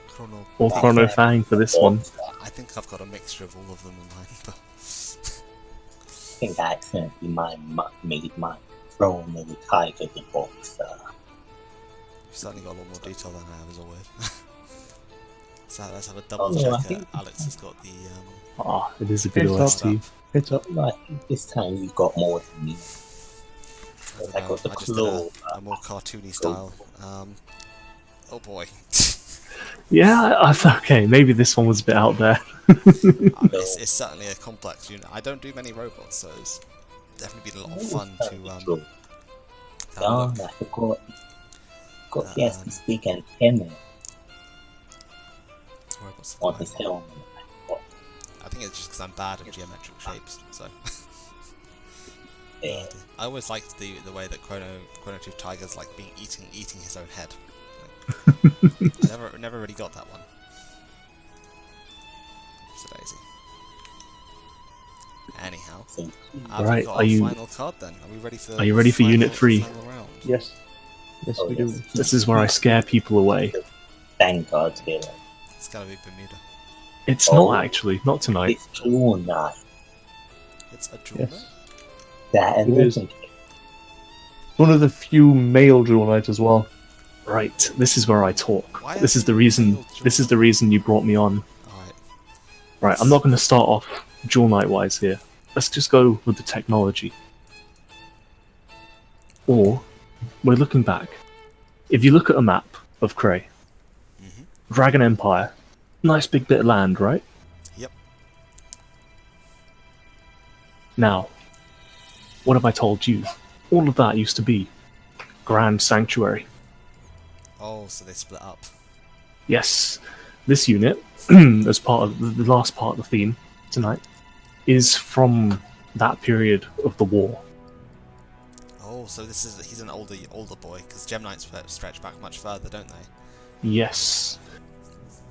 Chrono. or Chrono Fang for this one. I think I've got a mixture of all of them in mind, but I think I accidentally made my Chrono Tiger the boxer. you've certainly got a lot more detail than I have as always. So let's have a double Oh, no, check. I think- Alex has got the. Ah, it is a good It's OST. It's up. I think this time you got more than me. I got the I just did claw. a more cartoony style. Oh boy. Yeah, okay, maybe this one was a bit out there. It's certainly a complex unit. I don't do many robots, so it's definitely been a lot of fun to have a Darn, look. I forgot. He has this big antenna Robots on are his fine. helmet. I think it's just because I'm bad at geometric shapes, so. Yeah. I always liked the way that Chrono Tooth Tiger's like being eating his own head. I never really got that one. It's a daisy. Anyhow, So, have Right, we got are our you- final card then? Are we ready for? Are you ready for Unit 3? Final round? Yes. Yes, oh, we do. yes. This is where I scare people away. Vanguard villain. It's gotta be Bermuda. It's Oh. not actually, not tonight. It's Jewel Knight. It's a jewel. Yes. That It is. isn't One of the few male Jewel Knights as well. Right, this is where I talk. Why This are is the you reason. real This is Jewel? the reason you brought me on. Alright. Right, I'm not going to start off Jewel Knight wise here. Let's just go with the technology. Or we're looking back. If you look at a map of Cray, Mhm. Dragon Empire, nice big bit of land, right? Yep. Now, what have I told you? All of that used to be Grand Sanctuary. Oh, so they split up. Yes, this unit, as part of the last part of the theme tonight, is from that period of the war. Oh, so he's an older boy because Gem Knights stretch back much further, don't they? Yes.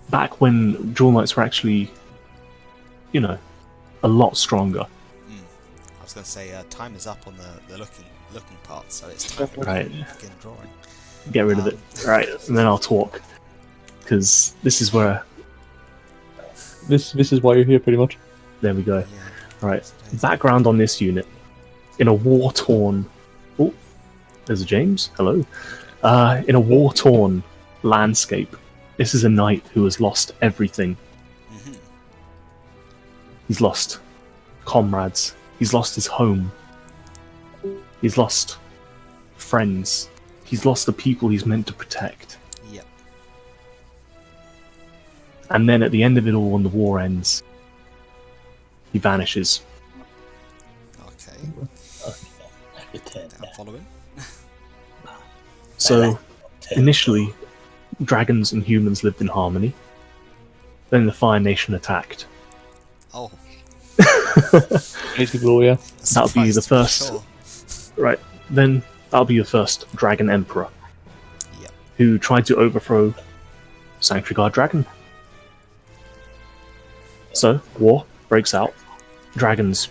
Back when Jewel Knights were actually, a lot stronger. I was going to say time is up on the looking part, so it's time for Right. me to begin drawing. Get rid of it. Right, and then I'll talk. Because this is where... This is why you're here, pretty much. There we go. Yeah. Right. Background on this unit. In a war-torn... Oh, there's a James. Hello. In a war-torn landscape, this is a knight who has lost everything. Mhm. He's lost comrades. He's lost his home. He's lost friends. He's lost the people he's meant to protect. Yep. And then at the end of it all, when the war ends, he vanishes. Okay. I return I'm that. following. So, initially, dragons and humans lived in harmony. Then the Fire Nation attacked. Oh. Basically, yeah. That'll be the surprised, first. sure. Right, then that'll be the first Dragon Emperor, Yep. who tried to overthrow Sanctuary Guard Dragon. So, war breaks out. Dragons,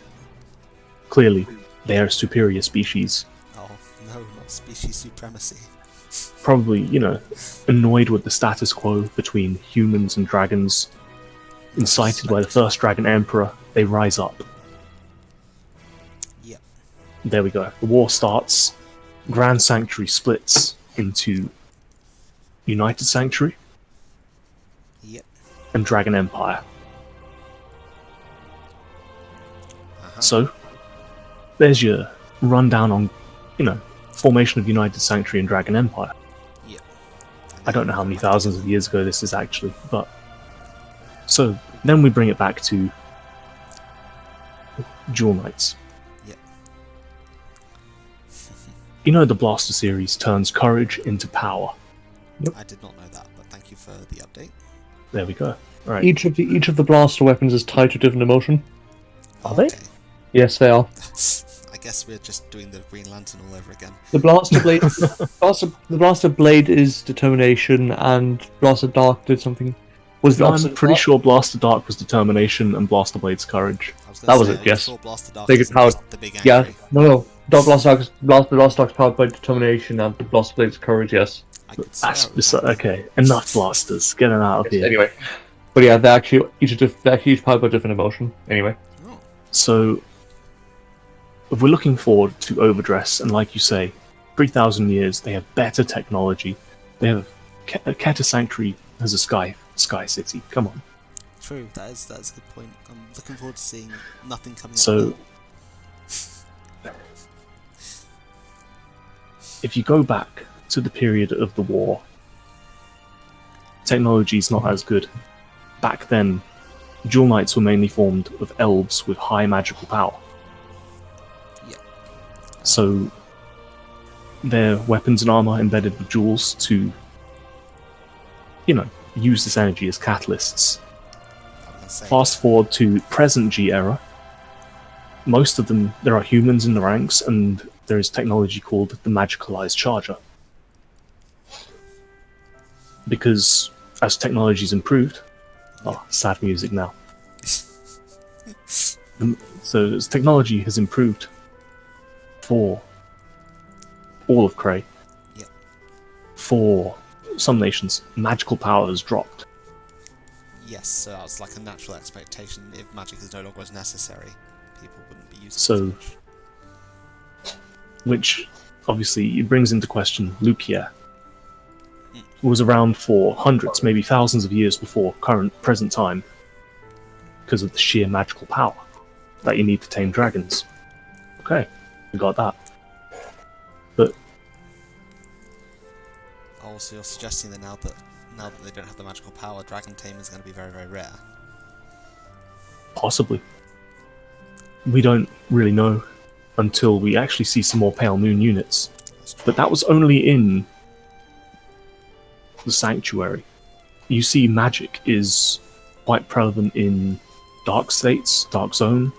clearly, they are a superior species. Oh, no, not species supremacy. Probably, annoyed with the status quo between humans and dragons. Incited by the first Dragon Emperor, they rise up. Yep. There we go. The war starts. Grand Sanctuary splits into United Sanctuary Yep. and Dragon Empire. Uh-huh. So, there's your rundown on, formation of United Sanctuary and Dragon Empire. Yep. I don't know how many thousands of years ago this is actually, but... So, then we bring it back to Duel Knights. Yep. The Blaster series turns courage into power. I did not know that, but thank you for the update. There we go. Right. Each of the blaster weapons is tied to a different emotion. Are they? Okay. Yes, they are. I guess we're just doing the Green Lantern all over again. The blaster blade, the blaster blade is determination, and blaster dark did something. Was the opposite I'm pretty of that? sure Blaster Dark was determination and Blaster Blade's courage. I was That gonna was say, it, I'm yes. sure Blaster Dark Big is power. the big Yeah, angry. no. Blaster dark's powered by determination, and blaster blade's courage. Yes. I could swear That's it was that. okay. Enough blasters. Get them out of here. Anyway, but yeah, they're actually each powered by different emotion. Anyway, Oh, So, if we're looking forward to Overdress, and like you say, 3,000 years, they have better technology. They have Keta Sanctuary has a sky city. Come on. true. That's a good point. I'm looking forward to seeing nothing coming So, up. if you go back to the period of the war, technology's not as good. Back then, Duel Knights were mainly formed of elves with high magical power. Yeah. So, their weapons and armor embedded with jewels to, use this energy as catalysts. I'm gonna say, Fast forward to present G era. Most of them, there are humans in the ranks, and there is technology called the Magicalized Charger. Because as technology's improved, sad music now. So as technology has improved for all of Cray, Yeah. for some nations, magical power has dropped. yes, so that's like a natural expectation. If magic is no longer as necessary, people wouldn't be using So- it as much. Which obviously it brings into question Lucia, who was around for hundreds, maybe thousands of years before present time, because of the sheer magical power that you need to tame dragons. Okay, we got that. But Oh, so you're suggesting that now that they don't have the magical power, dragon tame is going to be very, very rare. possibly. We don't really know until we actually see some more Pale Moon units. That's true. But that was only in the Sanctuary. You see magic is quite prevalent in Dark States, Dark Zone,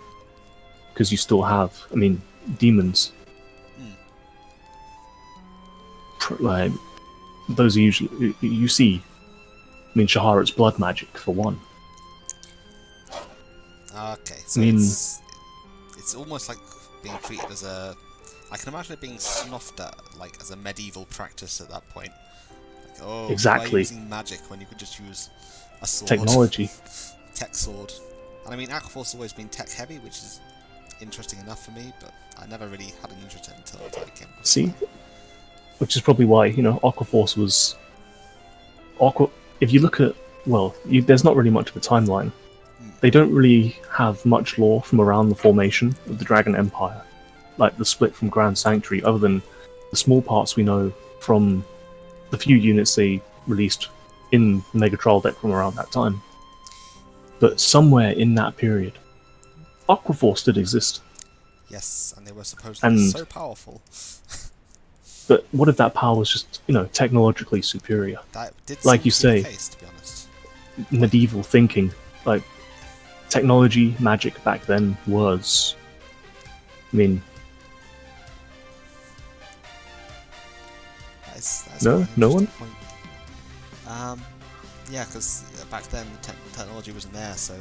because you still have, demons. Like, those are usually, you see, Shahara's blood magic, for one. Okay, so I mean- it's almost like being treated as a... I can imagine it being snuffed at, like, as a medieval practice at that point. Like, oh, why are you Exactly. using magic when you could just use a sword? Technology. Tech sword. And I mean, Aquaforce has always been tech heavy, which is interesting enough for me, but I never really had an interest in it until I came across See? it. which is probably why Aquaforce was Aqua. If you look at there's not really much of a timeline. They don't really have much lore from around the formation of the Dragon Empire, like the split from Grand Sanctuary, other than the small parts we know from the few units they released in the Mega Trial deck from around that time. But somewhere in that period, Aquaforce did exist. Yes, and they were supposedly so powerful. But what if that power was just, technologically superior? That did like seem you to be say, the case, to be honest. Medieval thinking, like technology, magic back then was. I mean, That's no one. point. Yeah, because back then the technology wasn't there, so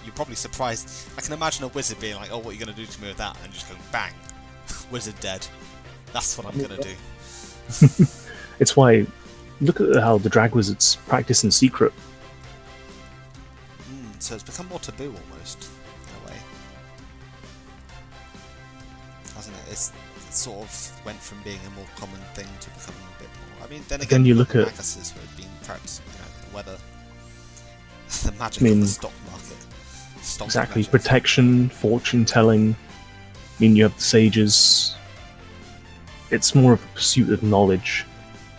you're probably surprised. I can imagine a wizard being like, "Oh, what are you gonna do to me with that?" and just going, "Bang, wizard dead." That's what I'm gonna do. It's why. Look at how the drag wizards practice in secret. So it's become more taboo almost, in a way, hasn't it? It sort of went from being a more common thing to becoming a bit more. I mean, then again, you look at Maguses who had been practicing, the weather, the magic of the stock market. Exactly, protection, fortune telling. I mean, you have the sages. It's more of a pursuit of knowledge,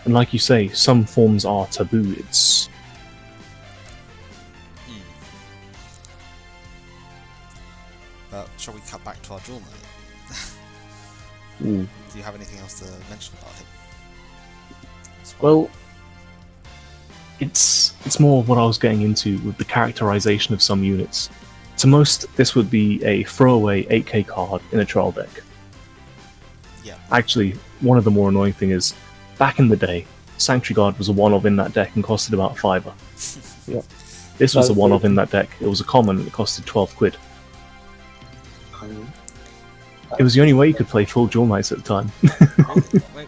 and like you say, some forms are taboo. It's But shall we cut back to our Jewel Knight? Ooh. Do you have anything else to mention about him? Well, it's more what I was getting into with the characterization of some units. To most, this would be a throwaway 8k card in a trial deck. Yeah. Actually, one of the more annoying thing is, back in the day, Sanctuary Guard was a one-of in that deck and costed about £5. Yeah. This was a one-of in that deck. It was a common and it costed 12 quid. It was the only way you could play full Jewel Knights at the time. Wait,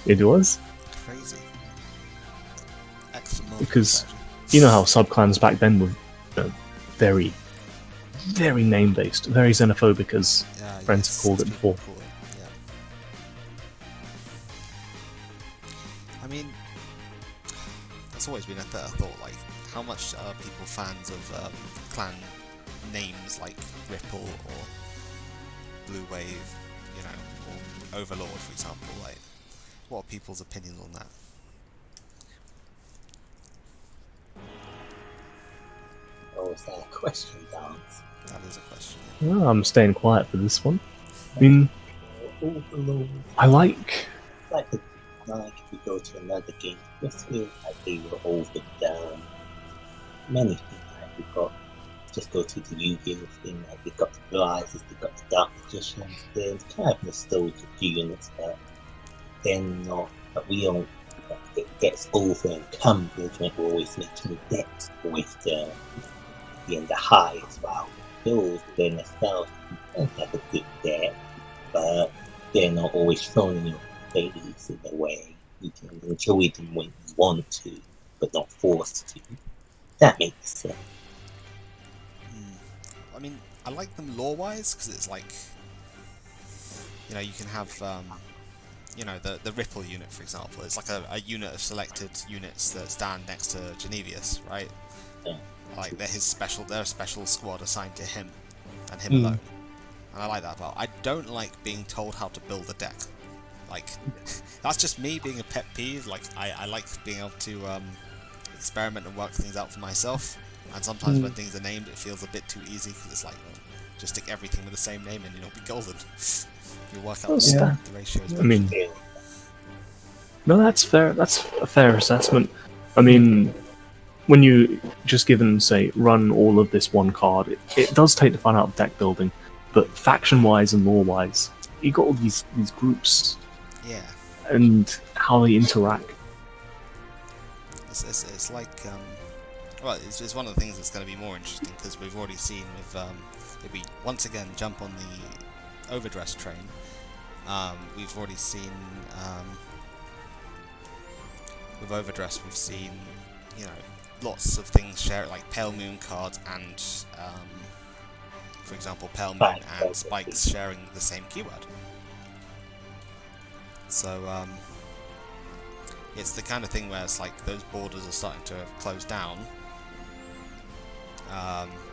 It was. crazy. Excellent. Because you know how subclans back then were very, very name-based, very xenophobic, as friends have called it before. Yeah. I mean, that's always been a thought, like, how much are people fans of clan names like Ripple or Blue Wave, or Overlord, for example? Like, what are people's opinions on that? Oh, is that a question, Dance? That is a question. Well, I'm staying quiet for this one. I mean, Overlord. I like... Like if we go to another game, just feel like they were overdone. Many things like we got. Just go to the Yu-Gi-Oh thing, like they got the Blazes, they got the Dark Magicians, they're kind of nostalgic units, but they're not. But we don't. It gets over encumbered when we're always making decks with the high as well. Those they're nostalgic. You can have a good deck, but they're not always thrown in your face in a way. You can enjoy them when you want to, but not forced to. That makes sense. I mean, I like them lore-wise because it's like, you can have, the Ripple unit, for example. It's like a unit of selected units that stand next to Genevius, right? Yeah. Like they're a special squad assigned to him and him alone. And I like that about. I don't like being told how to build a deck. Like, that's just me being a pet peeve. Like, I like being able to experiment and work things out for myself. And sometimes when things are named, it feels a bit too easy because it's like, just stick everything with the same name and you'll be golden. You'll work out the ratios. I mean, no, that's fair. That's a fair assessment. I mean, when you just given, say, run all of this one card, it does take the fun out of deck building. But faction-wise and lore-wise, you got all these groups. Yeah. And how they interact. It's like, well, it's one of the things that's going to be more interesting because we've already seen with, if we once again jump on the overdress train, we've already seen, with overdress we've seen, lots of things share, like Pale Moon cards and, for example, Pale Moon and Spikes sharing the same keyword. So, it's the kind of thing where it's like those borders are starting to close down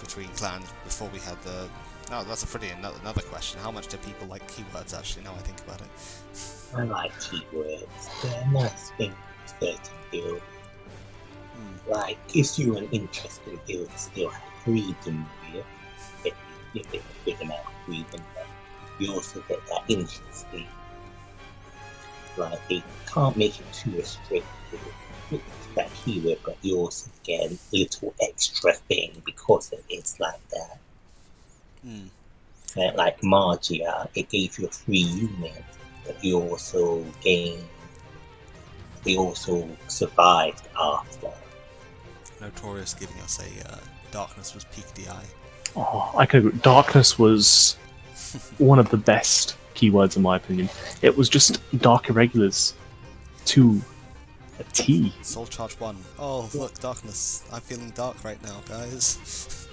between clans. Before we had the... No, that's a pretty another question. How much do people like keywords, actually, now I think about it? I like keywords. They're a nice thing to build. Like, gives you an interesting build to still have freedom with. You get a big amount of freedom, but you also get that interesting. Like, they can't make it too restrictive with that keyword, but you also get a little extra thing because it is like that. Like Magia, it gave you a free unit, but you also gained. They also survived after. Notorious giving us a darkness was peak DI. Oh, I can agree. Darkness was one of the best keywords in my opinion. It was just dark irregulars to a T. Soul Charge 1. Oh, look, darkness. I'm feeling dark right now, guys.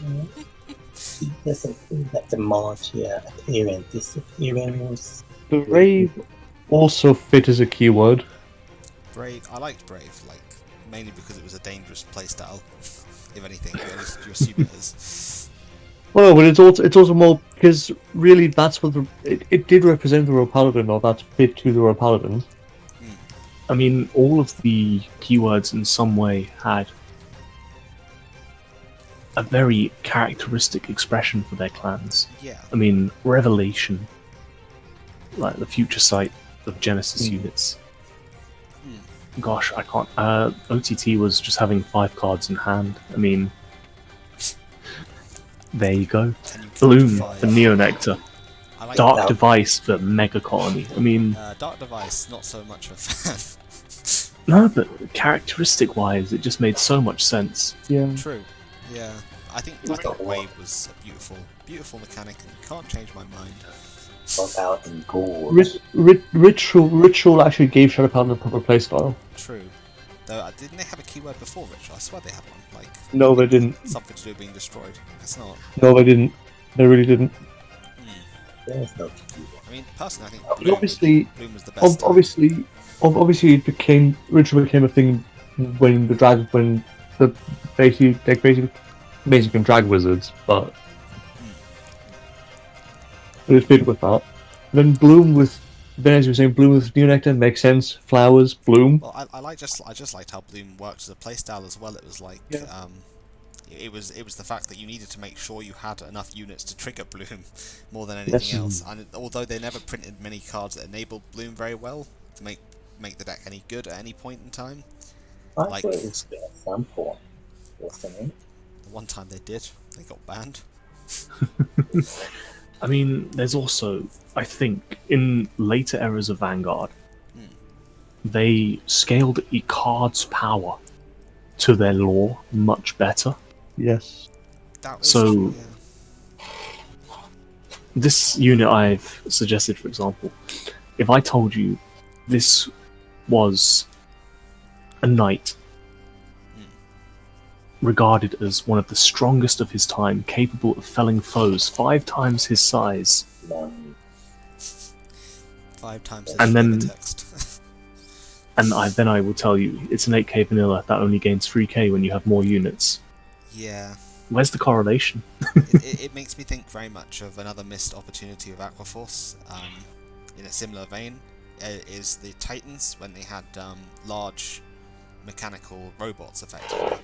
He doesn't think that the Magia appear and disappearing was... Brave also fit as a keyword. Brave. I liked Brave, like, mainly because it was a dangerous playstyle. If anything, at least you assume it is. Well, but it's also more because really that's what it did represent the Royal Paladin, or that fit to the Royal Paladin. I mean, all of the keywords in some way had a very characteristic expression for their clans. Yeah. I mean, Revelation, like the future sight of Genesis units. Gosh, I can't. OTT was just having 5 cards in hand. I mean, there you go. Bloom for Neo Nectar. I like Dark Device for Mega Colony. I mean, Dark Device, not so much of a fan. no, but characteristic-wise, it just made so much sense. Yeah. True. Yeah. I think Wave was a beautiful mechanic, and you can't change my mind. What about in Gore? Ritual actually gave Shadow Paladin a proper playstyle. True. Though, didn't they have a keyword before Ritual? I swear they had one. Like, no, they didn't. Something to do with being destroyed. It's not. No, they didn't. They really didn't. There's no keyword. I mean, personally, I think But obviously, Bloom was the best. obviously, Ritual became a thing when the basically became drag wizards, but it fit with that. Then as you were saying, Bloom with Neo Nectar makes sense. Flowers, Bloom. Well, I just liked how Bloom worked as a playstyle as well. It was like, it was the fact that you needed to make sure you had enough units to trigger Bloom more than anything else. And although they never printed many cards that enabled Bloom very well to make the deck any good at any point in time. I thought it was good at some point, wasn't it? The one time they did, they got banned. I mean, there's also, I think, in later eras of Vanguard, they scaled a card's power to their lore much better. Yes. So, this unit I've suggested, for example, if I told you this was a knight regarded as one of the strongest of his time, capable of felling foes 5 times his size. 5 times his and then, text. and then I will tell you, it's an 8k vanilla that only gains 3k when you have more units. Yeah. Where's the correlation? it makes me think very much of another missed opportunity of Aquaforce, in a similar vein, is the Titans, when they had large mechanical robots, effectively.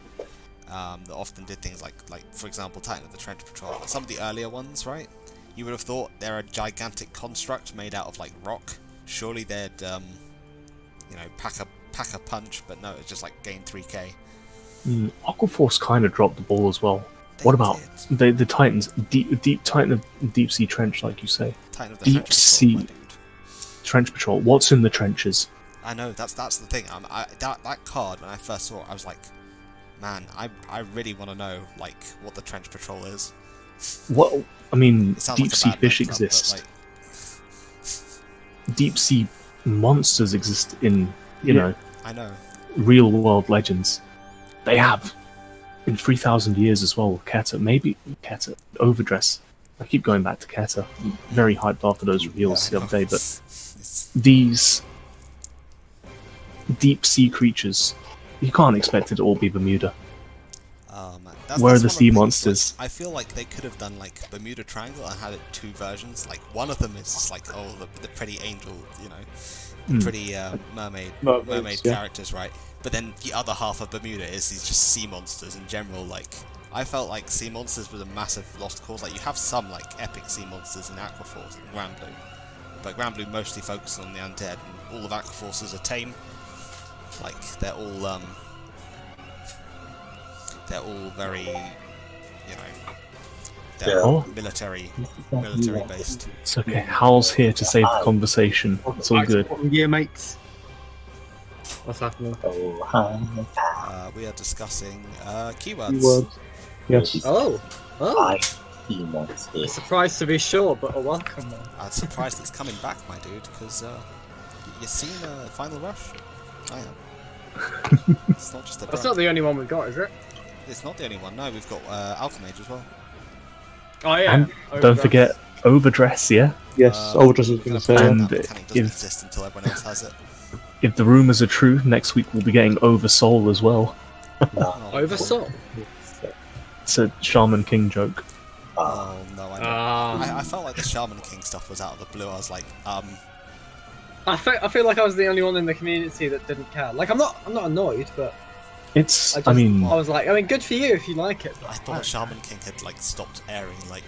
That often did things like, for example, Titan of the Trench Patrol. Some of the earlier ones, right? You would have thought they're a gigantic construct made out of like rock. Surely they'd, pack a punch, but no, it's just like gain 3k. Aquaforce kind of dropped the ball as well. What about the Titans? Deep Titan of Deep Sea Trench, like you say. Titan of the Deep Sea Trench Patrol. What's in the trenches? I know, that's the thing. That card, when I first saw it, I was like, man, I really want to know like what the Trench Patrol is. What? I mean, deep like sea fish exist. Deep sea monsters exist in, I know. real world legends. They have in 3,000 years as well. Keta, maybe Keta, Overdress. I keep going back to Keta. I'm very hyped after those reveals the other day, but these deep sea creatures. You can't expect it to all be Bermuda. Oh man, Where are that's the one of sea things, monsters? Like, I feel like they could have done like Bermuda Triangle and had it 2 versions. Like one of them is just like the pretty angel, you know, the pretty mermaid Mermaids, yeah. characters, right? But then the other half of Bermuda is these just sea monsters in general. Like I felt like sea monsters was a massive lost cause. Like you have some like epic sea monsters in Aquaforce and Granblue, but Granblue mostly focuses on the undead, and all of Aquaforces are tame. Like they're all very, you know, they're Oh. military based. It's okay. Hal's here to save the conversation. It's all good. Yeah, mates. What's happening? Oh, hi. We are discussing keywords. Keywords. Yes. Oh, Hi, sea monsters. surprised to be sure, but a welcome one. I'm surprised it's coming back, my dude, because you seen Final Rush? I am. It's not just a That's drug. not the only one we've got, is it? It's not the only one. No, we've got Alchemage as well. Oh yeah. And don't forget Overdress, yeah? Yes. Overdress was We're going to gonna say. pretend And that mechanic doesn't if- exist until everyone else has it. If the rumours are true, next week we'll be getting Oversoul as well. Oh, Oversoul. It's a Shaman King joke. Oh no, I know. Ah. I felt like the Shaman King stuff was out of the blue. I was like, I feel like I was the only one in the community that didn't care. Like I'm not annoyed, but It's, I I was like, good for you if you like it. But I thought Shaman King had like stopped airing like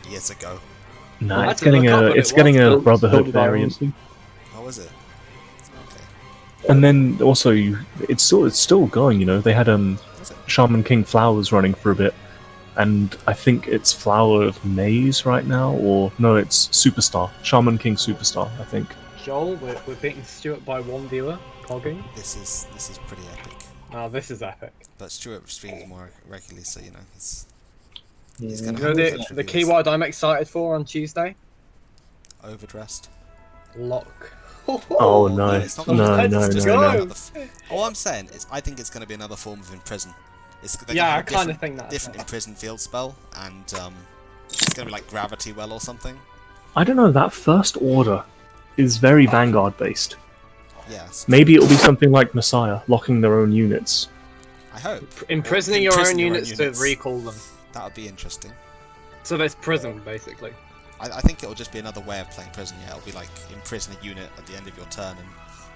years ago. nah, I it's had to getting look up a when it's it getting was. a Brotherhood Sold it out, variant. honestly. How is it? Okay. And then also, it's still going. You know, they had Is it? Shaman King Flowers running for a bit, and I think it's Flower of Maze right now, or no, it's Superstar, Shaman King Superstar, I think. Joel, we're beating Stuart by 1 viewer. Pogging. This is pretty epic. Oh, this is epic. But Stuart streams more regularly, so you know he's Yeah. gonna You know have the such reviews. keyword I'm excited for on Tuesday? Overdressed. Lock. Oh no, it's not no, gonna no, it's just no, gonna be no. another all I'm saying is I think it's going to be another form of imprison. They're Yeah, gonna I have kind of think that. different imprison field spell, and it's going to be like Gravity Well or something. I don't know. That first order is very Vanguard based. Yes. Maybe it'll be something like Messiah, locking their own units. I hope. Imprisoning Or your imprison own units to recall them. That would be interesting. So there's prison, basically. I think it'll just be another way of playing prison. Yeah, it'll be like imprison a unit at the end of your turn, and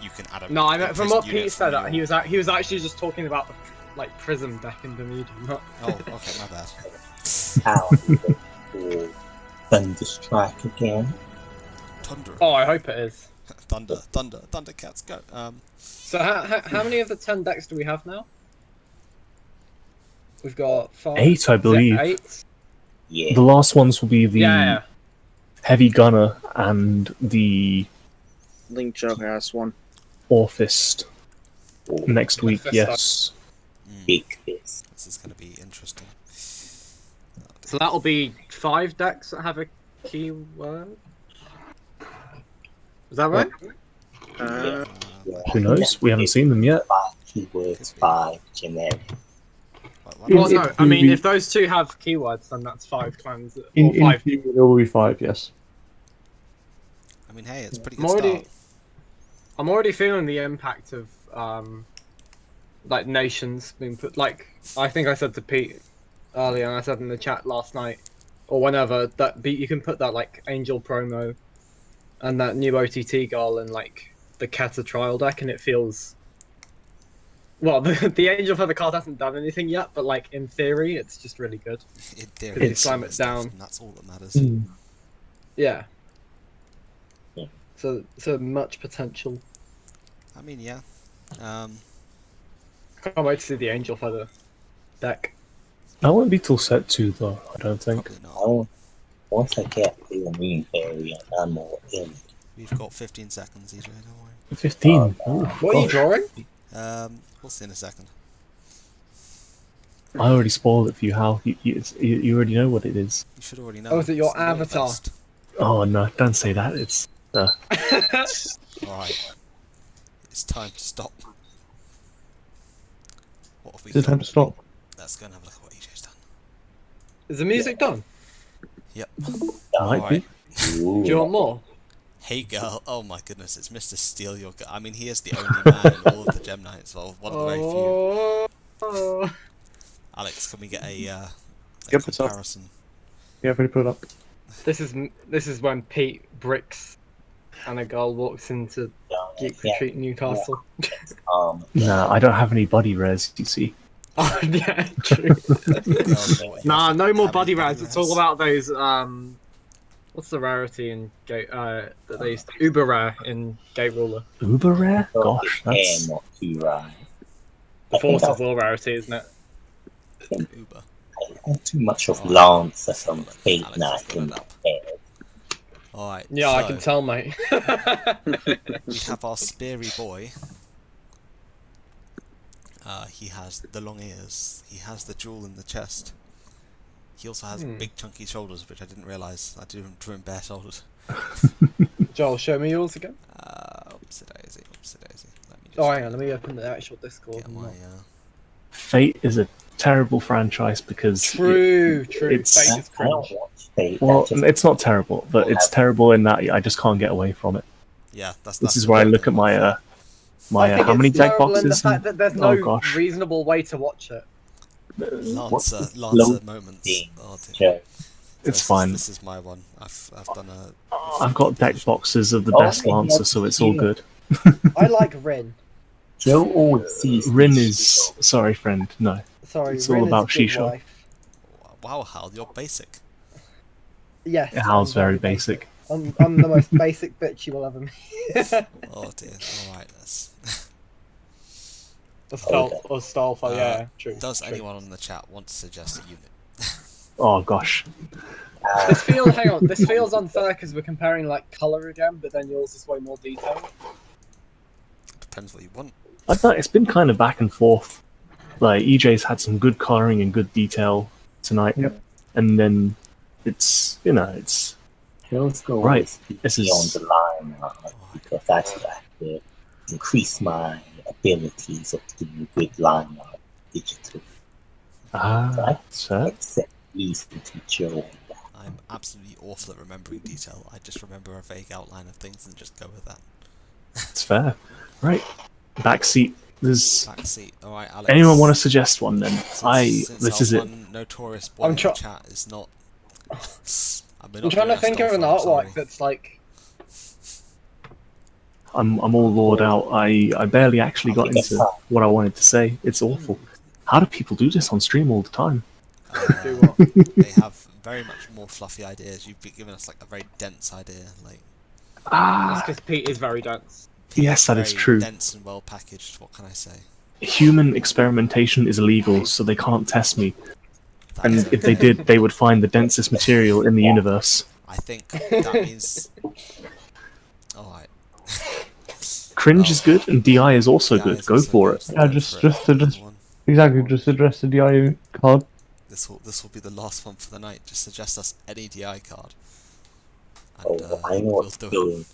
you can add a. No, I meant from imprison what unit Pete from said, your- he was actually just talking about the prison deck in Bermuda, not. Oh, okay, my bad. How will Thunderstrike again? Thunder, Oh, I hope it is. Thundercats, go. So how many of the 10 decks do we have now? We've got 5. 8, I believe. 8. Yeah. The last ones will be the Yeah. Heavy Gunner and the Link Joker has one. Orphist next week. Orphist. Yes. Big fist. This is going to be interesting. So that'll be 5 decks that have a keyword. Is that right? Uh, Who knows? We haven't seen them yet. 5 keywords, 5 generic. Well, In- no. I mean, if those 2 have keywords, then that's 5 clans. Or In 5. theory, there will be 5. Yes. I mean, hey, it's a pretty I'm good already, start. I'm already feeling the impact of like nations being put. Like I think I said to Pete earlier, and I said in the chat last night or whenever that you can put that like Angel promo and that new OTT goal in like the Keta trial deck, and it feels. Well, the Angel Feather card hasn't done anything yet, but like in theory, it's just really good. In theory, It's- it's slam all it this stuff, down. and that's all that matters. Yeah. Yeah. So much potential. I mean, yeah. Can't wait to see the Angel Feather deck. That won't be till set 2 though. I don't think. Probably not. Oh, once I get the moon variant, I'm all in. We've got 15 seconds, EJ, don't worry. 15. Ooh, What are you gosh. drawing? We'll see in a second. I already spoiled it for you, Hal. You already know what it is. You should already know. Oh, is it your It's not avatar? best. Oh no! Don't say that. It's Alright. It's time to stop. What have we Is it got? time to stop? Let's go and have a look at what EJ's done. Is the music done? Yep. might be. Alright. Ooh. Do you want more? Hey girl, oh my goodness, it's Mr. Steal Your Girl. I mean, he is the only man in all of the Gem Knights, well, one of the very few. Oh. Alex, can we get a Yep, it's up. comparison? Yeah, I've already put it up. This is when Pete bricks and a girl walks into Geek Retreat Newcastle. No, I don't have any body res, you see. Oh yeah, true. Nah, no more body rads. It's all about those. What's the rarity in Gate? That they used to uber rare in Gate Ruler. Uber rare? Gosh, that's... not too right. The Force of Will rarity, isn't it? Uber. Too much of Lance or some fake Alex, knight in got it my up. head. Alright, Yeah, so I can tell, mate. we have our speary boy. He has the long ears. He has the jewel in the chest. He also has big chunky shoulders, which I didn't realise. I drew him bare shoulders. Joel, show me yours again. Oopsie daisy, oopsie daisy. Let me just Oh, hang on, let me open the actual Discord. get my, Fate is a terrible franchise because... True. it's- Fate is I don't cringe. watch Fate. Well, that just- it's not terrible, but it's terrible in that I just can't get away from it. yeah, that's This is the where I one look thing. at my I think how many it's deck terrible in the boxes. fact that there's no Oh gosh. reasonable way to watch it. What's Lancer the Lancer moments. thing? Oh, dear. Joe. It's fine. This is my one. I've done a. I've got deck boxes of the Oh, best yeah, Lancer, so it's all yeah. good. I like Rin. Joe always sees Rin this is... Sorry, friend. No. Sorry, It's all Rin about is a good Shisha. wife. Wow, Hal, you're basic. Yes. Hal's I'm very basic. I'm the most basic bitch you will ever meet. Oh dear. All right. Let's. Astolfo, yeah, true. Does true. anyone on the chat want to suggest a unit? Oh gosh. Hang on, this feels unfair because we're comparing like color again, but then yours is way more detailed. Depends what you want. I don't know, it's been kind of back and forth. Like EJ's had some good coloring and good detail tonight, Yep. and then it's it's Joe's go Right, always keep this me is- on the line because I still have to increase my abilities of doing good line art digital. sir. Except listen to Joe. I'm absolutely awful at remembering detail. I just remember a vague outline of things and just go with that. It's fair. Right. Backseat. There's Back seat. All right, Alex. anyone want to suggest one then? Since This our is it. one notorious boy I'm in try- the chat is not. I'm trying to think of an artwork that's like. I'm all lord out. I barely actually got into what I wanted to say. It's awful. How do people do this on stream all the time? Do what? They have very much more fluffy ideas. You've been given us like a very dense idea. Like That's because Pete is very dense. Yes, that is very true. Dense and well packaged. What can I say? Human experimentation is illegal, so they can't test me. That And is if they did, they would find the densest material in the universe. I think that means. Alright. Cringe is good, and DI is also DI good. is Go also for good. it. Yeah, Go just for it. to just One. exactly just address the DI card. This will be the last one for the night. Just suggest us any DI card. Oh, And, I know we'll what's do it. going.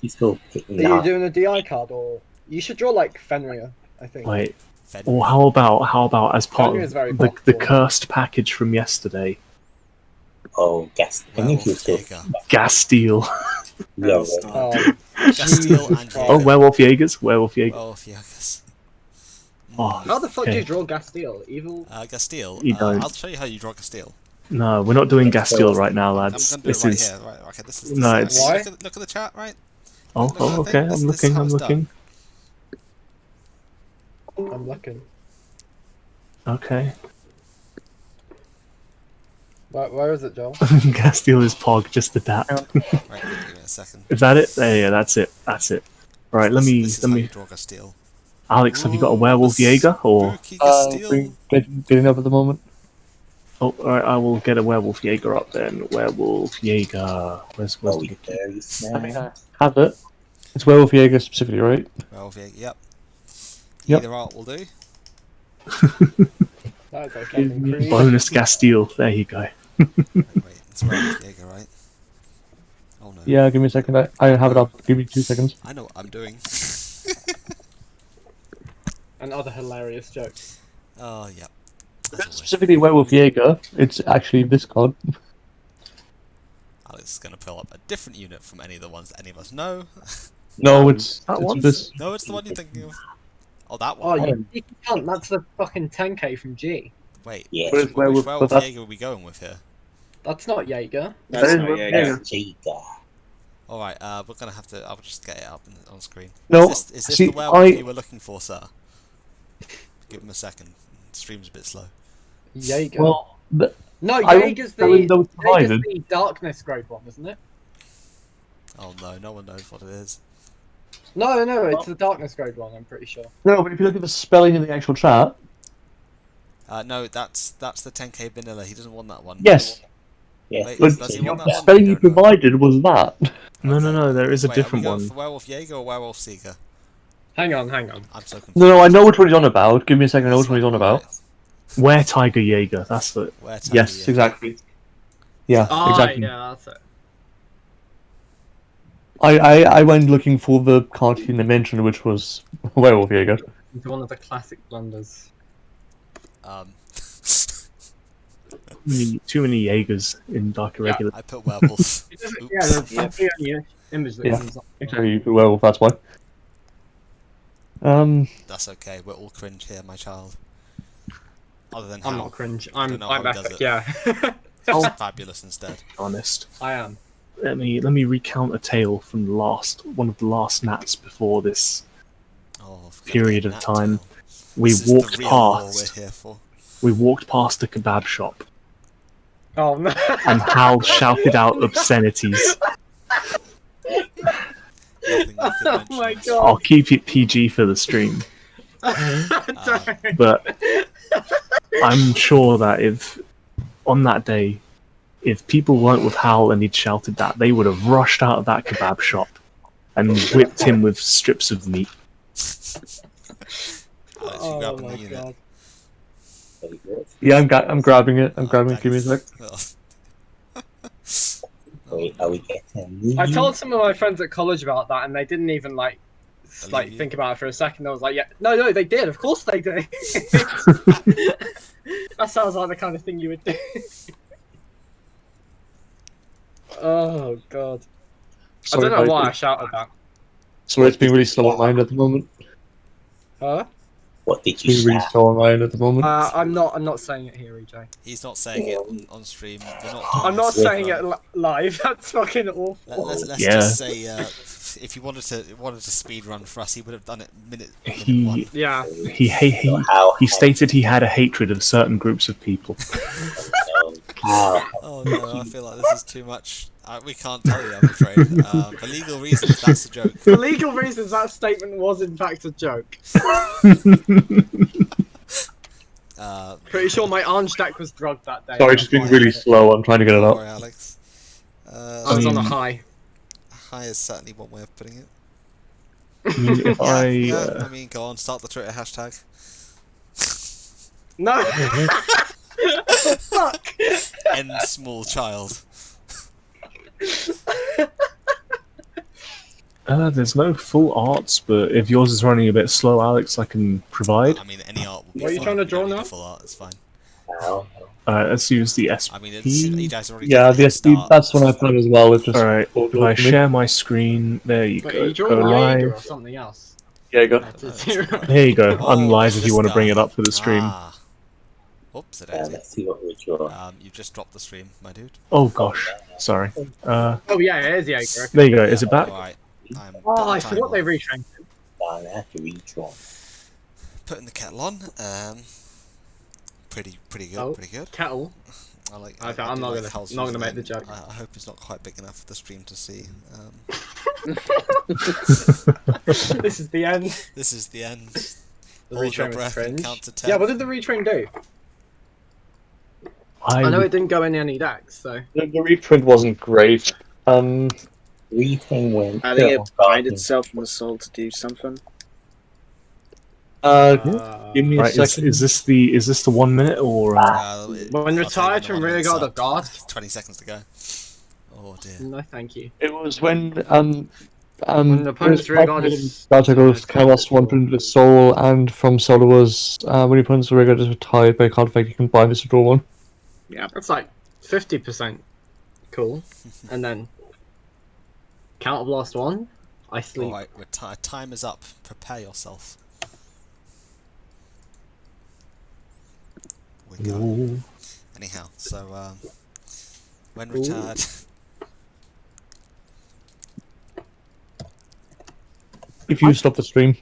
He's still picking Are you up. doing a DI card or you should draw like Fenrir? I think. Wait, Fed- or how about as part Fenrir of is very the powerful. cursed package from yesterday, Oh, guess. I think he'll Werewolf still. Jaeger. Gas Steel. Yeah, Oh, Castile and Jesus Jaeger. Oh, Werewolf Jaegers. Werewolf Jaeger. Werewolf Jaegers. Oh, how the fuck do okay. you draw Gastile? Evil. Castile. You don't. I'll show you how you draw Castile. No, we're not doing Gas Steel right now, I'm lads. gonna do This it right is. here. Right, okay, this is. No, This it's- Why? Look at the chat, right? Oh, Look at the okay. thing. I'm This is looking. how I'm it's looking. I'm looking. Okay. Where is it, Joel? Gas Steel is Pog. Just adapt. Right, give me a second. Is that it? Yeah, that's it. That's it. Right. Let me. This is Let how me. you draw Castile. Alex, have you got a Ooh, Werewolf the Jaeger or? spooky Castile. Getting up at the moment. Oh, alright, I will get a Werewolf Jaeger up then. Werewolf Jaeger. Where's Oh, the... he's very snap. Have it. It's Werewolf Jaeger specifically, right? Werewolf Jaeger. Yep. Yep. Either art will do. That is Assassin's Creed. Bonus Castile. There you go. Wait, it's Werewolf Jaeger, right? Oh no. Yeah, give me a second. I have it up. Give me 2 seconds. I know what I'm doing. And other hilarious jokes. Oh, yep. As always. Specifically Werewolf Jaeger, it's actually this card. Alex is going to pull up a different unit from any of the ones that any of us know. No, it's one? this. No, it's the one you're thinking of. Oh, that Oh, one. you can't. That's the fucking 10k from G. Wait, Yeah. Where's which werewolf- werewolf but that- Jaeger are we going with here? That's not Jaeger. That's is not what- Jaeger. yeah. Giga. Alright, we're going to have to... I'll just get it up on screen. No, Is this see, the werewolf you were looking for, sir? Give him a second. The stream's a bit slow. Jaeger. Well, no, I won't Jaeger's tell him those Jaeger's provided. the Darkness Grade one, isn't it? Oh no, no one knows what it is. No, it's the Darkness Grade one. I'm pretty sure. no, but if you look at the spelling in the actual chat, No, that's the 10k vanilla. He doesn't want that one. yes, Yes. Wait, but does he want that the one? spelling We you don't know. provided was that. No, there is a Wait, different are we going one. for Werewolf Jaeger or Werewolf Seeker? Hang on. I'm so confused. No, I know which one he's on about. Give me a second, I know which one he's on about. Where Tiger Jaeger, that's the... Where Tiger Yes, Jaeger. exactly. Yeah, exactly. Yeah, that's it. I went looking for the cartoon I mentioned, which was Werewolf Jaeger. It's one of the classic blunders. Too many Jaegers in Dark Irregular. I put werewolf. Yeah, Oops. that's the only image that Yeah. comes up. Exactly, you put Werewolf, that's why. That's okay. We're all cringe here, my child. Other than I'm Hal. not cringe. I don't I'm know how he does epic. it. Yeah. He's fabulous instead. Honest. I am. Let me recount a tale from one of the last nats before this Oh, forget period that of time. tale. We This is the walked real lore past. we're here for. We walked past a kebab shop, Oh no. and Hal shouted out obscenities. Nothing we could Oh mention my this. God. I'll keep it PG for the stream, Don't. but I'm sure that if on that day, if people weren't with Hal and he'd shouted that, they would have rushed out of that kebab shop and whipped him with strips of meat. Alex, you grabbing my the unit? God. Very good. Yeah, I'm grabbing it. I'm grabbing it. Give me a sec. Wait, are we getting I told some of my friends at college about that, and they didn't even like Believe you? think about it for a second. I was like, yeah, no, they did. Of course they did. That sounds like the kind of thing you would do. Oh God. Sorry, I don't know mate. why I shouted that. Sorry, it's been really slow on mine at the moment. Huh? What did It's you been really shout? slow on mine at the moment. I'm not saying it here, EJ. He's not saying it on stream. We're not. I'm not doing saying this. it live. That's fucking awful. Let's Yeah. just say, if he wanted to speed run for us, he would have done it minute one. He Yeah. he stated he had a hatred of certain groups of people. How? Oh no, I feel like this is too much. We can't tell you, I'm afraid. For legal reasons, that's a joke. For legal reasons, that statement was in fact a joke. Pretty sure my orange deck was drugged that day. Sorry, it's just been really slow. I'm trying to get it Don't up. worry, Alex. I was on a high. High is certainly one way of putting it. I mean, if I mean, go on, start the Twitter hashtag. No. Fuck. End small child. There's no full arts, but if yours is running a bit slow, Alex, I can provide. I mean, any art will be What are you fine. trying to We draw don't need now? the full art, it's fine. How? Let's use the SP. I mean, you guys already Yeah, got the SP, start. that's one I've done as well. It's just Alright, if I for me. share my screen, there you Wait, go. are you Go drawing Jaeger or live. something else? Yeah, you go. There you go. Oh, I'm live if this you want to bring guy. it up for the stream. Ah. Oops, it is. Let's see what we draw. You just dropped the stream, my dude. Oh gosh, sorry. Oh yeah, it is Jaeger. There you go. Is it back? Alright. I'm Oh, I putting forgot they the timer retrained him. I'll have to redraw. on. Putting the kettle on. Pretty good, Oh. pretty good. Kettle. I like. Okay, I I'm do not like gonna- Hal's not gonna make the username. joke. I hope it's not quite big enough for the stream to see. This is the end. This is the end. The Hold your retrain was breath and cringe. count to 10. Yeah, what did the retrain do? I know it didn't go in any decks, so. The reprint wasn't great. Retain went. I think Yeah. it finds itself from the soul to do something. Give me a Right, second. is this the 1 minute or? When I'll tell you retired when from the 1 minute's rearguard of up. guard. 20 seconds to go. Oh dear. No, thank you. It was when When the opponent's rearguard is. Goes Chaos wanted the soul, and from solo was when your opponent's rearguard is retired by card effect, you can buy this to draw one. Yeah. That's like 50%. Cool. And then count of last one. I sleep. Alright, time is up. Prepare yourself. We go. Ooh. Anyhow, so when retired. If you stop the stream.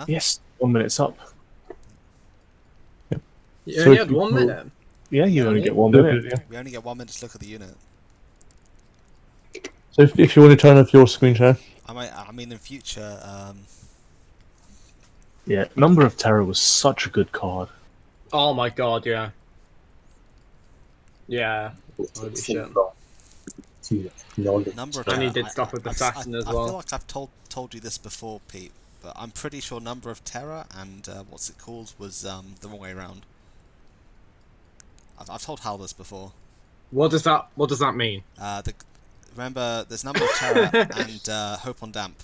Yes, 1 minute's up. You So only if had you 1 pull- minute. Yeah, you only get 1 Yeah. minute. We only get 1 minute to look at the unit. So if you want to turn off your screen share. I mean, in future, Yeah, Number of Terror was such a good card. Oh my god, yeah. Yeah. Holy shit. To acknowledge number of And he terror. did stuff with Assassin as I well. feel like I've told you this before, Pete, but I'm pretty sure Number of Terror and what's it called was the wrong way around. I've told Hal this before. What does that mean? Remember, there's Number of Terror and Hope on Damp.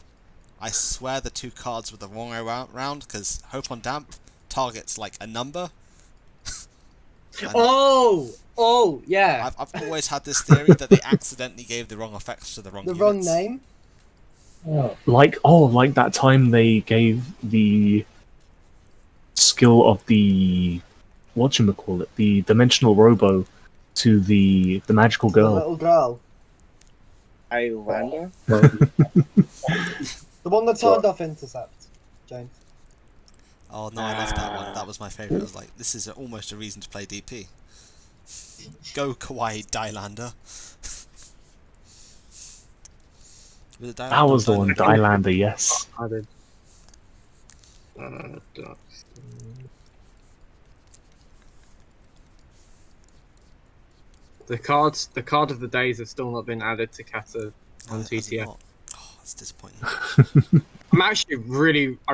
I swear the two cards were the wrong way round because Hope on Damp targets like a number. Oh, yeah. I've always had this theory that they accidentally gave the wrong effects to the wrong The units. wrong name? Like that time they gave the skill of the whatchamacallit, the dimensional robo to the magical girl. The little girl. Islander? The one that turned off Intercept, James. Oh no, I loved that one. That was my favourite. I was like, this is almost a reason to play DP. Go Kawaii Dylander. Was it Dylander That was or the one, Dylander? Dylander, yes. I did. The card of the days have still not been added to Kata on Has it TTF. not? Oh, that's disappointing. I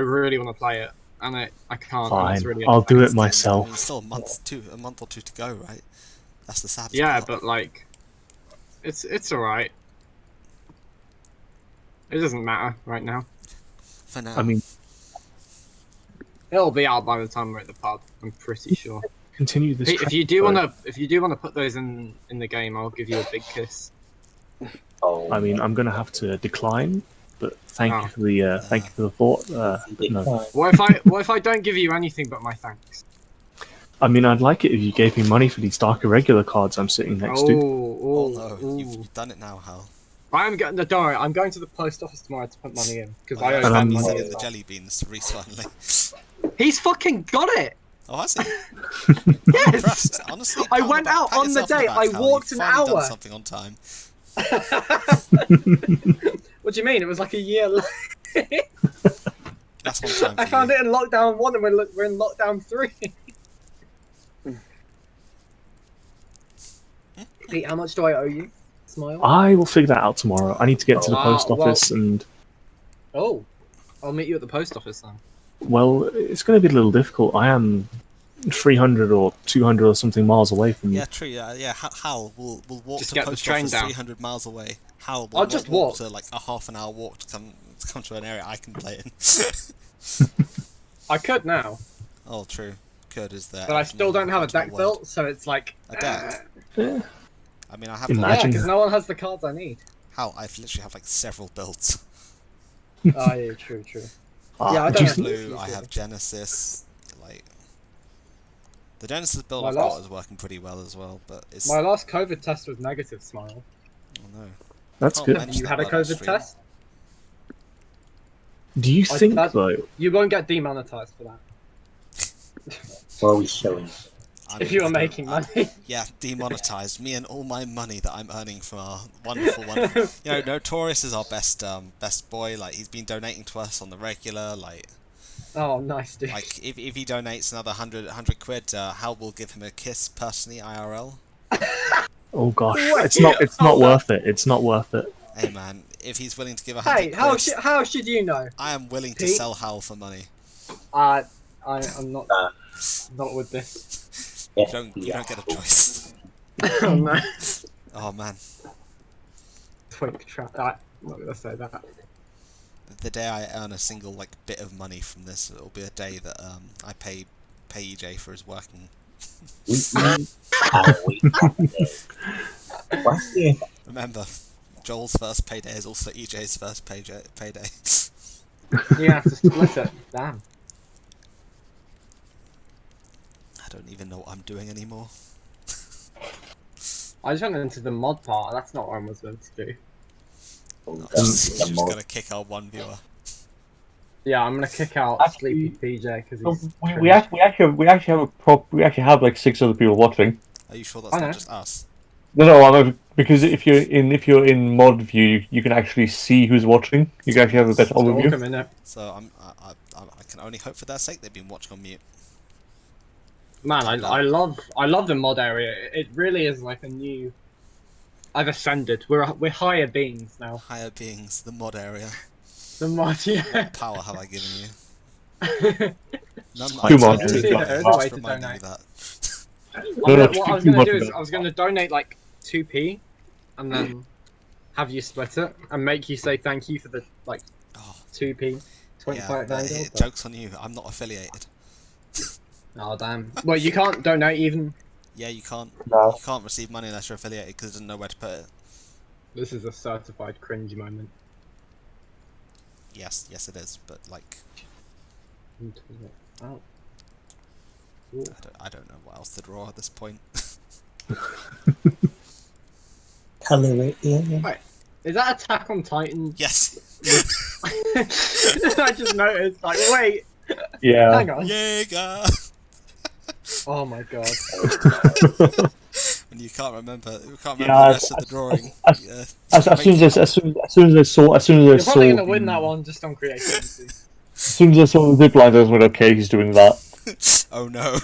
really want to play it, and I can't. And Fine, it's really I'll do it I mean, myself. it's still a month or two to go, right? That's the saddest Yeah, part. but like, it's alright. It doesn't matter right now. For now. I mean, It'll be out by the time we're at the pub. I'm pretty sure. continue this. Pete, if trend, you do though. wanna put those in the game, I'll give you a big kiss. I mean, I'm gonna have to decline, but thank Oh. you for the thought. But no. What if I don't give you anything but my thanks? I mean, I'd like it if you gave me money for these dark irregular cards I'm sitting next to. oh no, you've done it now, Hal. Don't worry, I'm going to the post office tomorrow to put money in because Oh, I yeah, owe And Ben I'm he's money. getting as the well. jelly beans to Reese finally. He's fucking got it. Oh, has he? Yes. Impressed. Honestly, I pat went back- out pat on the yourself on day. back, I Hal. walked You've an finally hour. done something on time. What do you mean? It was like a year late. That's on time for I found you. it in lockdown 1 and we're in lockdown 3. Pete, how much do I owe you? Smile. I will figure that out tomorrow. I need to get to the Ah, post well- office, and Oh, I'll meet you at the post office then. well, it's going to be a little difficult. I am 300 or 200 or something miles away from you. Yeah, true. Yeah. Hal will walk Just to get the post train office down. 300 miles away. Hal will I'll just walk walk. to like a half-an-hour walk to come to an area I can play in. I could now, Oh, true. Could is there? but I still don't have a optimal deck word. built, so it's like. A deck? Yeah. I mean, I have Yeah, Imagine. because no one has the cards I need. Hal. I literally have like several builds. Oh yeah, true. Ah, Yeah, I do don't you have think- Blue. I have Genesis. Like the Genesis build My I've got last- is working pretty well as well, but it's My last COVID test was negative. Smile. oh no. That's Can't good. manage You that had a well on COVID stream. test? Do you I- think that- though? You won't get demonetized for that What are we showing? I if mean, you are I don't- making I- money. Yeah, demonetized. Me and all my money that I'm earning from our wonderful. You know, Notorious is our best boy. Like he's been donating to us on the regular. Like Oh, nice, dude. if he donates another 100 quid, Hal will give him a kiss personally IRL. Oh gosh, Wait, it's not hold worth it. It's not worth it. Hey man, if he's willing to give 100 Hey, quid, how should you know? I am willing to Pete? sell Hal for money. I'm not with this. You don't get a choice. Oh no. Oh man, Twink trap. I'm not gonna say that. the day I earn a single like bit of money from this, it'll be a day that I pay EJ for his working. We have a day. What's the Remember, Joel's first payday is also EJ's first payday. You have to split it. Damn. I don't even know what I'm doing anymore. I just went into the mod part. That's not what I was meant to do. No, just gonna kick our one viewer. Yeah, I'm gonna kick out Actually, Sleepy PJ because he's. We actually have like 6 other people watching. Are you sure that's I know. not just us? No, because if you're in mod view, you can actually see who's watching. You can actually have a better Stalk overview. him, innit? So I can only hope for their sake they've been watching on mute. Man, I love the mod area. It really is like a new. I've ascended. We're higher beings now. Higher beings, the mod area. The mod, yeah. What power have I given you? None Too much. There's a way to Remind donate. you that. What I was gonna do is about I was gonna donate like 2p, and then have you split it and make you say thank you for the like Oh, 2p. 25 yeah, but Vanguard. joke's on you. I'm not affiliated. Oh damn. Well, you can't donate even. Yeah, you can't. No. You can't receive money unless you're affiliated because it doesn't know where to put it. This is a certified cringe moment. Yes, it is. But like, Oh. I don't know what else to draw at this point. colour it in? Wait, is that Attack on Titan? Yes. I just noticed. Like, wait. Yeah. Hang on. Jaeger. Oh my god. And you can't remember. You can't remember Yeah, the rest of the drawing. Yeah. As soon as I saw You're probably gonna win that one just on creativity. As soon as I saw the zip line, I went, okay, he's doing that. Oh no.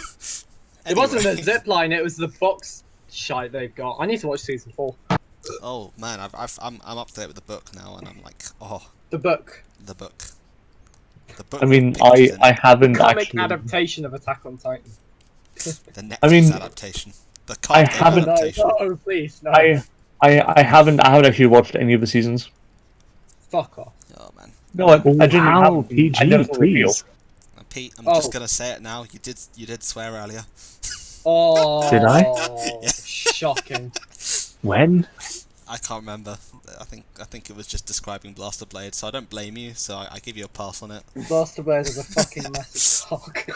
It wasn't the zip line. It was the box shite they've got. I need to watch season 4. Oh man, I'm up to date with the book now, and I'm like, oh, The book. the book. The book. I mean, with pictures in I it. haven't Comic actually. adaptation of Attack on Titan. The Netflix I mean, adaptation. The I card game haven't- No, adaptation. no, please, no. I haven't actually watched any of the seasons. Fuck off. Oh man. No, I didn't. How have, PG, I never reveal. please. And Pete, I'm Oh. just gonna say it now. You did swear earlier. Oh. Did I? Yeah. Shocking. When? I can't remember. I think it was just describing Blaster Blade, so I don't blame you. So I give you a pass on it. Blaster Blade is a fucking massive cock.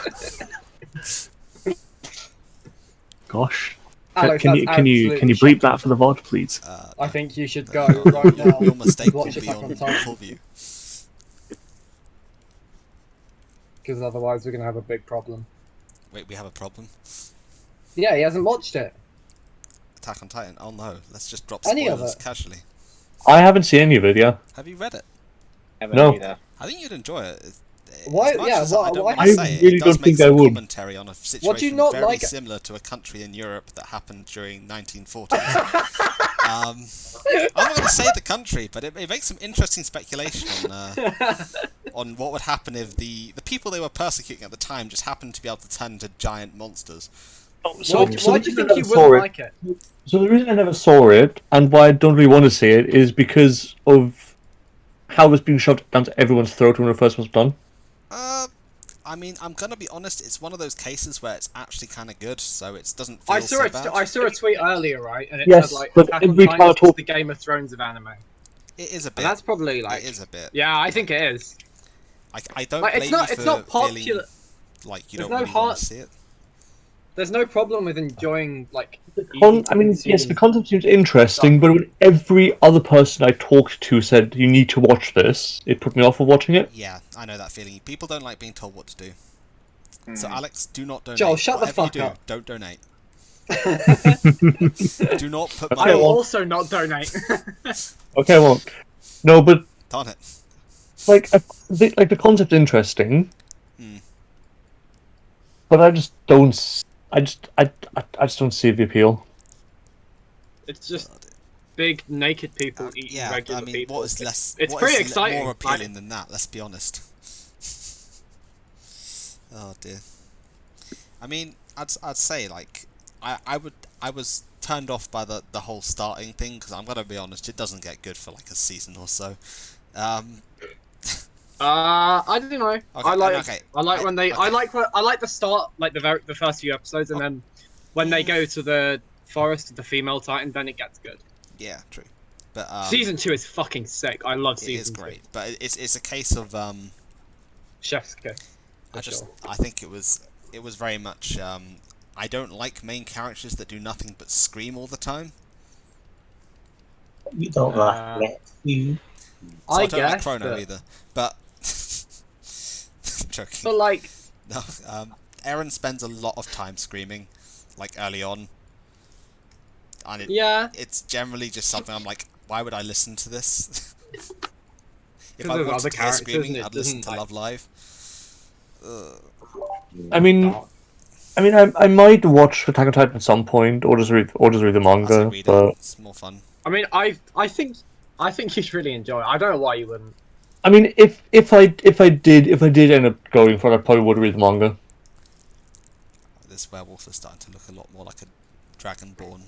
Gosh. Alex, Can you that's bleep absolutely that for the VOD, please? I think you should go right now. Your mistake will Watch be Attack on on Titan. full view. Because otherwise we're gonna have a big problem. Wait, we have a problem. Yeah, he hasn't watched it. Attack on Titan. Oh no, let's just drop Any of spoilers it. casually. I haven't seen any of it. Yeah. Have you read it? No. I think you'd enjoy it. Why- As much yeah, as why- I don't why- want to say it, really it does don't make think I some would. commentary on a situation not very like it? similar to a country in Europe that happened during 1940s. I'm not going to say the country, but it makes some interesting speculation on what would happen if the people they were persecuting at the time just happened to be able to turn into giant monsters. Why do you think you wouldn't like it? So the reason I never saw it, and why I don't really want to see it, is because of how it's being shoved down to everyone's throat when it first was done. I mean, I'm gonna be honest. It's one of those cases where it's actually kind of good, so it doesn't feel I saw so it. bad. I saw a tweet earlier, right, and it Yes, said like but Attack on every Titan time I is talk- the Game of Thrones of anime. It is a bit. And that's probably like. It is a bit. Yeah, I think it is. I don't Like, blame it's not. you It's for not popular. feeling like you There's don't no really want heart- to see it. There's no problem with enjoying like. I mean, yes, the concept seems interesting, but when every other person I talked to said you need to watch this, it put me off of watching it. Yeah, I know that feeling. People don't like being told what to do. So Alex, do not donate. Joel, shut the Whatever fuck you do, up. don't donate. Do not put I money. will also not donate. Okay, I won't. No, but Darn it. like, the concept's interesting, Hmm. but I just don't. I just don't see the appeal. It's just big naked people eating Yeah, regular I mean, people. what is less? It's what pretty is exciting. More Like, appealing than that. Let's be honest. Oh dear. I mean, I'd say like I was turned off by the whole starting thing because I'm gonna be honest, it doesn't get good for like a season or so. I don't know. I like when they. I like the start, like the first few episodes, and then when they go to the Forest, the female Titan, then it gets good. Yeah, true. But Season 2 is fucking sick. I love it season is 2. great. But it's a case of Chef's kiss. I think it was very much I don't like main characters that do nothing but scream all the time. You don't like that, you. So I don't like guess, Chrono either. But I'm joking. But like, No, Eren spends a lot of time screaming, like early on. And it's generally just something I'm like, why would I listen to this? If I wanted to hear screaming, I'd listen to Love Live. I mean, I might watch Attack on Titan at some point, or just read the manga. But it's more fun. I mean, I think you'd really enjoy it. I don't know why you wouldn't. I mean, if I did end up going for it, I probably would read the manga. This werewolf is starting to look a lot more like a dragonborn.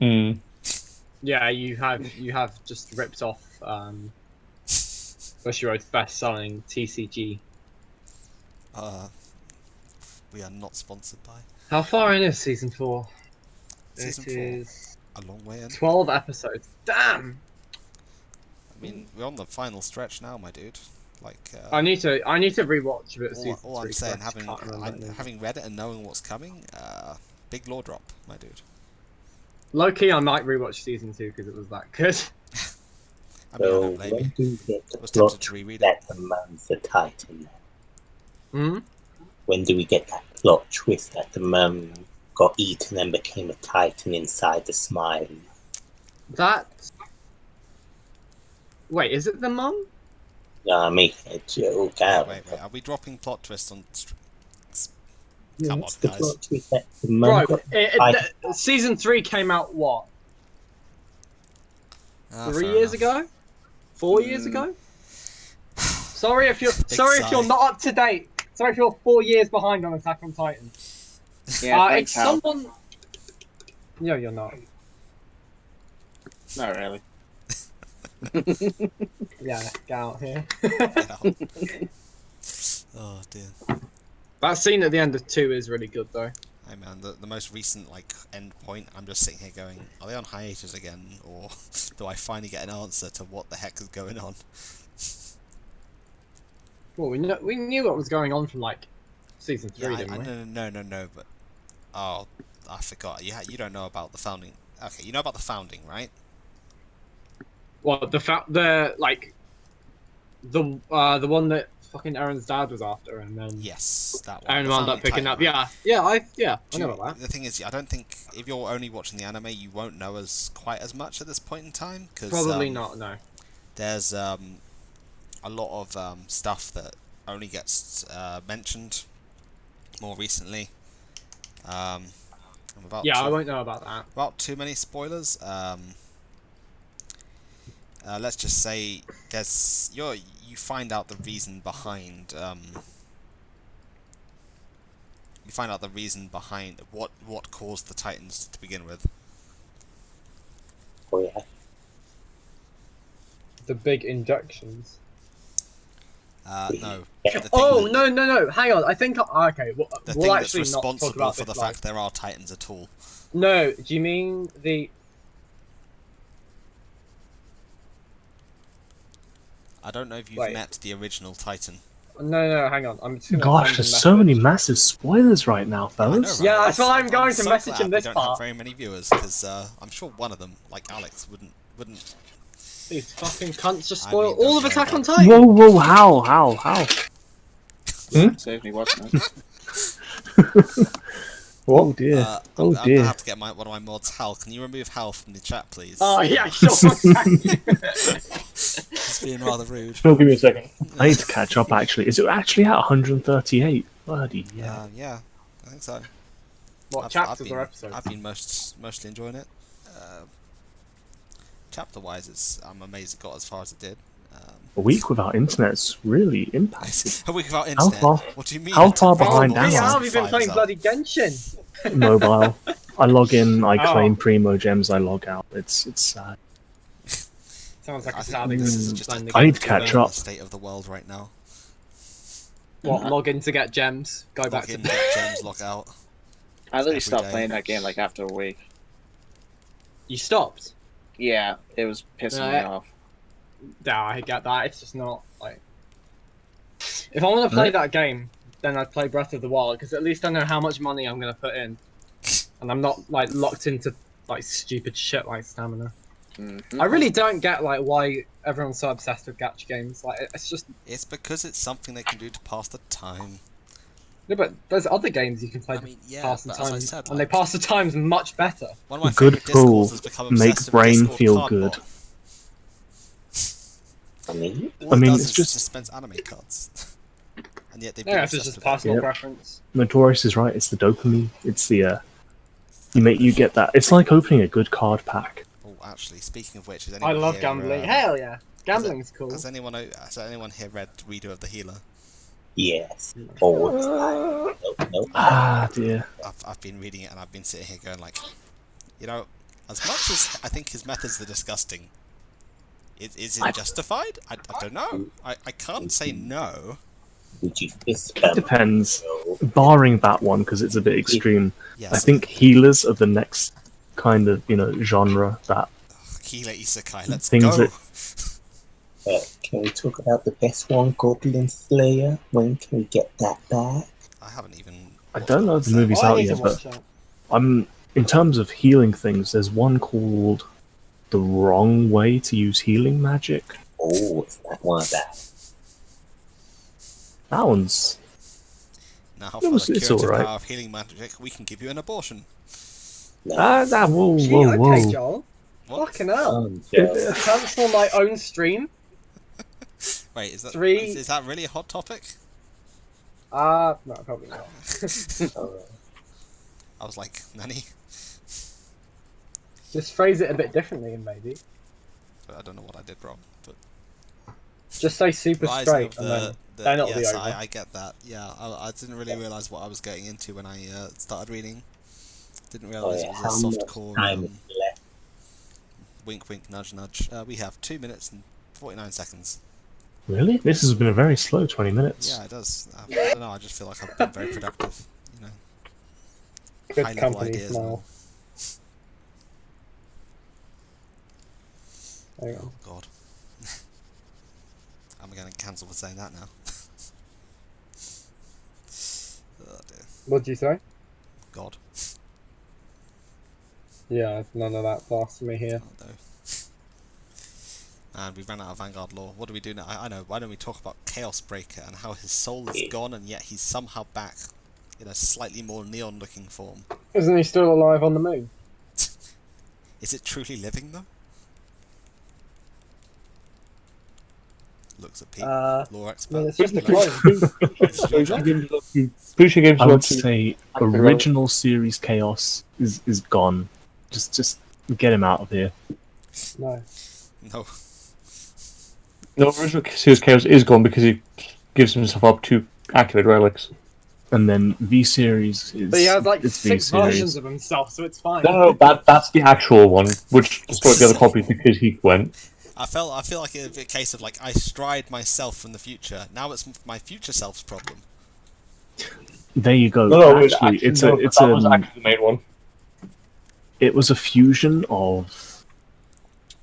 Hmm. Yeah, you have just ripped off Bushiroad's best-selling TCG. We are not sponsored by. How far in is season 4? Season 4. Is A long way in. 12 episodes. Damn. I mean, we're on the final stretch now, my dude. Like. I need to rewatch a bit of season 3. All I'm saying, having read it and knowing what's coming, big lore drop, my dude. Low key, I might rewatch season 2 because it was that good. I mean, I So don't blame when you. do we get the I was plot tempted to reread it. that demands the Titan? Hmm? When do we get that plot twist that the mum got eaten and became a Titan inside the Smiley? That. Wait, is it the mum? No, I'm making a joke out. Wait. Are we dropping plot twists on? Yeah, Come on, it's the guys. plot twist that the mum Right. got Titan. Season 3 came out what? Ah, 3 fair years enough. ago? 4 years ago? Sorry if you're sigh. not up to date. Sorry if you're 4 years behind on Attack on Titan. Yeah, It's thanks, Hal. someone. No, you're not. Not really. Yeah, get out here. Get out. Oh dear. That scene at the end of 2 is really good though. Hey man, the most recent end point, I'm just sitting here going, are they on hiatus again, or do I finally get an answer to what the heck is going on? Well, we knew what was going on from season 3, Yeah, didn't we? no, but oh, I forgot. You don't know about the founding. Okay, you know about the founding, right? Well, the one that fucking Aaron's dad was after, and then Yes, that one. Aaron the wound up founding picking Titan, up. right? I Do know you- about that. The thing is, I don't think if you're only watching the anime, you won't know quite as much at this point in time. Cause, Probably not. No. There's a lot of stuff that only gets mentioned more recently. I'm about Yeah, to- I won't know about that. Without too many spoilers, let's just say you find out the reason behind what caused the Titans to begin with. Oh, yeah. The big injections. No. Oh no! Hang on. I think okay. The We'll thing that's actually not talk responsible about for this. the fact there are Titans at all. No, do you mean the? I don't know if you've Wait. met the original Titan. No. Hang on. I'm just gonna. Gosh, send a there's so many message. massive spoilers right now, I know, fellas. right? Yeah, that's why I'm going to so message glad him we this don't part. have very many viewers because I'm sure one of them, like Alex, wouldn't. These fucking cunts just I spoil mean, don't all of worry Attack on about Titan. Whoa, how? Saved me, wasn't it? Oh dear. I'm Oh gonna dear. have to get one of my mods, Hal. Can you remove Hal from the chat, please? Oh yeah, sure. He's being rather rude. Phil, give me a second. I need to catch up actually. Is it actually at 138? Bloody yeah. Yeah, I think so. What I've chapters been, or episodes? I've been mostly enjoying it. Chapter-wise, I'm amazed it got as far as it did. A week without internet's really impacted. A week without How internet. far- What do you mean? how It far took behind four am hours I? How to have you been find playing out. bloody Genshin? Mobile. I log in, I Oh. claim primo gems, I log out. It's sad. Sounds like I a think sad this is existence. just playing a the I need to Genshin catch game. up. the state of the world right now. What? Log in to get gems. Go back Log to in, get gems, log out. I literally every stopped day. playing that game like after a week. You stopped. Yeah, it was pissing me Right. off. Nah, I get that. It's just not like. If I want to play that game, then I'd play Breath of the Wild because at least I know how much money I'm gonna put in, and I'm not like locked into like stupid shit like stamina. Mhm. I really don't get like why everyone's so obsessed with gacha games. Like it's just It's because it's something they can do to pass the time. no, but there's other games you can play I to mean, yeah, pass the but as time, I said, and they like, pass the times much better. one of my Good favourite discords pull. has become Make obsessed with brain Discord feel Cardbot. good. I mean, All I it mean, does it's is just- dispense anime cards. And yet they've Yeah, been it's obsessed just with personal Yep. preference. Notorious is right. It's the dopamine. It's the you get that. It's like opening a good card pack. it. Oh, actually, speaking of which, is I anyone love here, gambling. Hell yeah, has gambling's cool. Has anyone here read Reader of the Healer? yes. All the time. Nope. Ah, dear. I've been reading it and I've been sitting here going like, you know, as much as I think his methods are disgusting, is it justified? I don't know. I can't say no. Would you fist It bump? depends. Barring that one because it's a bit extreme. Yes, I think healers are the next kind of genre that Healer Isekai, let's things go. Can we talk about the best one, Goblin Slayer? When can we get that back? I haven't even. I don't know if the watched movie's I out need yet, to but watch that. I'm in terms of healing things. There's one called The Wrong Way to Use Healing Magic. Oh, it's that one of that. That one's Now, It for was- the it's curative alright. power of healing magic, we can give you an abortion. No. whoa, Gee, whoa, okay, whoa. Joel. What? Fucking hell. Just Cancel my own stream. Wait, is that Three- is that really a hot topic? No, probably not. I was like, Nanny? Just phrase it a bit differently, maybe. I don't know what I did wrong, but Just say super Rising straight, of and then it'll be yes, over. I get that. Yeah, I didn't really realize what I was getting into when I started reading. Didn't realize it was how a much softcore time is left? wink, wink, nudge, nudge. We have 2 minutes and 49 seconds. Really? This has been a very slow 20 minutes. Yeah, it does. I don't know. I just feel like I've been very productive. You know, Good high-level company ideas. and smile. all. There you go. Oh God. I'm going to cancel for saying that now. Oh dear. What'd you say? God. Yeah, none of that blasphemy here. Oh no. And we ran out of Vanguard lore. What do we do now? I know. Why don't we talk about Chaos Breaker and how his soul is gone and yet he's somehow back in a slightly more neon-looking form? Isn't he still alive on the moon? Is it truly living though? Looks at Pete. Lore expert. I mean, it's just a Speculate. clone. Future games I will would say original series Chaos is gone. Just get him out of here. No. No. No, original Series Chaos is gone because he gives himself up to activate relics. And then V series is But he has like it's 6 versions of himself, so it's fine. No, that's the actual one, which destroyed the other copies because he went. I feel like it's a case of like I stride myself from the future. Now it's my future self's problem. There you go. No, actually, that was actually the main one. it was a fusion of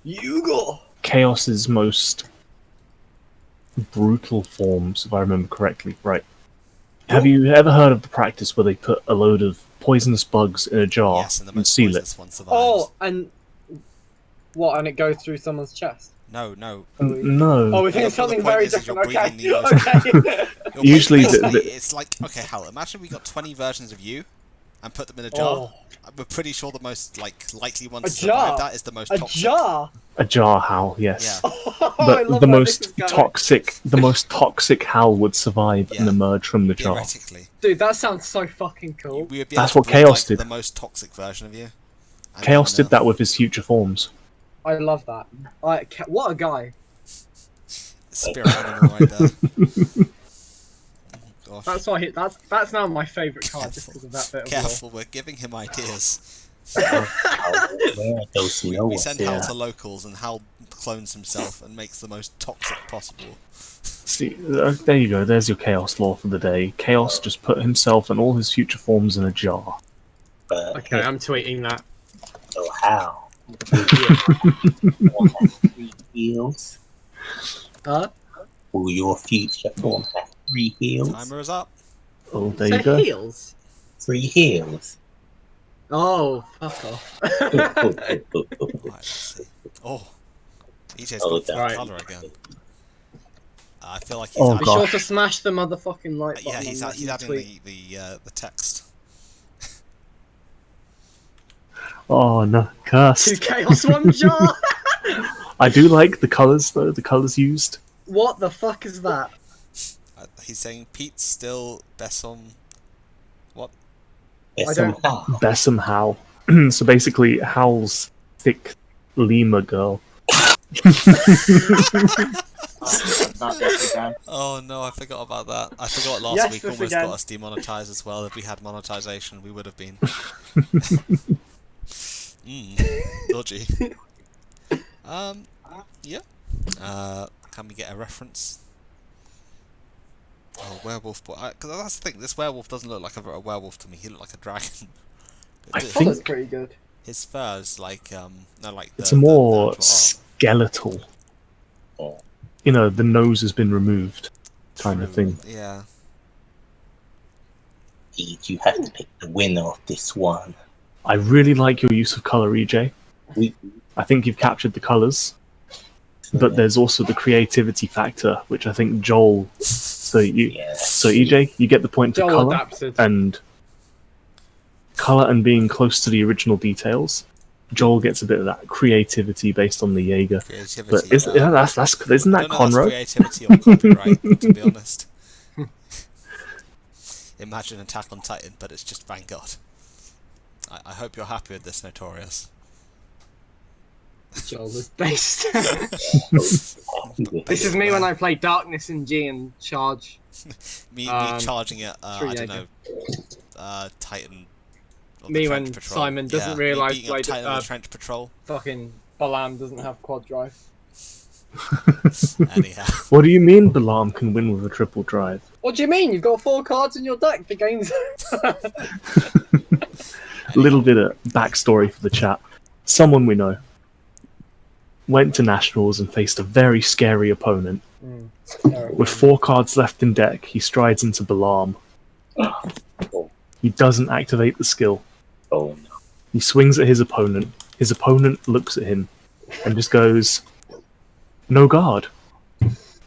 Yugo! Chaos's most brutal forms, if I remember correctly. Right. Have you ever heard of the practice where they put a load of poisonous bugs in a jar Yes, and the and most seal it? poisonous one survives. Oh, and what? And it goes through someone's chest? No. No. Oh, we think the it's something point very is you're different. Okay. breathing the Okay. You're Usually basically, the- it's like, okay, Hal, imagine we got 20 versions of you and put them in a jar. Oh. We're pretty sure the most likely one A to survive jar? that is the most A toxic. jar. A jar Hal, yes. Yeah. Oh, I But love the where most this is going. toxic Hal would survive and Yeah. emerge from the jar. Theoretically. Dude, that sounds so fucking cool. We would be That's able what to breed, Chaos like, did. the most toxic version of you. And Chaos then, did that with his future forms. I love that. What a guy. Spirit animal right there. Oh, gosh. That's now my favourite card just because of that bit of lore. Careful, we're giving him ideas. Where are those We notes? send Hal to locals and Hal clones himself and makes the most toxic possible. See, there you go. There's your Chaos lore for the day. Chaos just put himself and all his future forms in a jar. But Okay, I'm tweeting that. so how? Will have 3 heals? Will your future form have 3 heals? Timer is up. Oh, there Say you go. heels. 3 heals. Oh, fuck off. Right, let's see. Oh, EJ's Oh, got full right. colour again. I feel like he's Oh, adding, Be gosh. sure to smash the motherfucking like button. yeah, on he's that adding tweet. the text. Oh no, cursed. 2 chaos 1 jar. I do like the colours though. The colours used. What the fuck is that? He's saying Pete's still Besom. What? Yes, don't- somehow. Bessem Hal. So basically, Hal's thick lemur girl. Not this again. Oh no, I forgot about that. I forgot last Yes, week this almost again. got us demonetized as well. If we had monetization, we would have been. Dodgy. Yeah. Can we get a reference? Oh, werewolf boy. Because that's the thing. This werewolf doesn't look like a werewolf to me. He looked like a dragon. I His- think- That's pretty good. his fur's like no, like It's a more skeletal. Oh. You know, the nose has been removed, kind of thing. Yeah. Pete, you have to pick the winner of this one. I really like your use of color, EJ. We, I think you've captured the colors, but there's also the creativity factor, which I think Joel. So EJ, you get the point for Joel color adapted. and being close to the original details. Joel gets a bit of that creativity based on the Jaeger. Creativity. But isn't that I isn't that don't know if that's Conroe? creativity or copyright, to be honest. Imagine Attack on Titan, but it's just Vanguard. I hope you're happy with this, Notorious. Joel was based. This is me when I play Darkness in G and charge. Me charging it, I True don't Jaeger. know, Titan. or the Me Trench when Patrol. Simon doesn't me realise, beating up like, Titan with the Trench Patrol. Fucking Balam doesn't have quad drive. Anyhow. What do you mean Balaam can win with a triple drive? What do you mean? You've got 4 cards in your deck. The game's. A little bit of backstory for the chat. Someone we know went to Nationals and faced a very scary opponent. With 4 cards left in deck, he strides into Balaam. He doesn't activate the skill. Oh no. He swings at his opponent. His opponent looks at him and just goes, "No guard.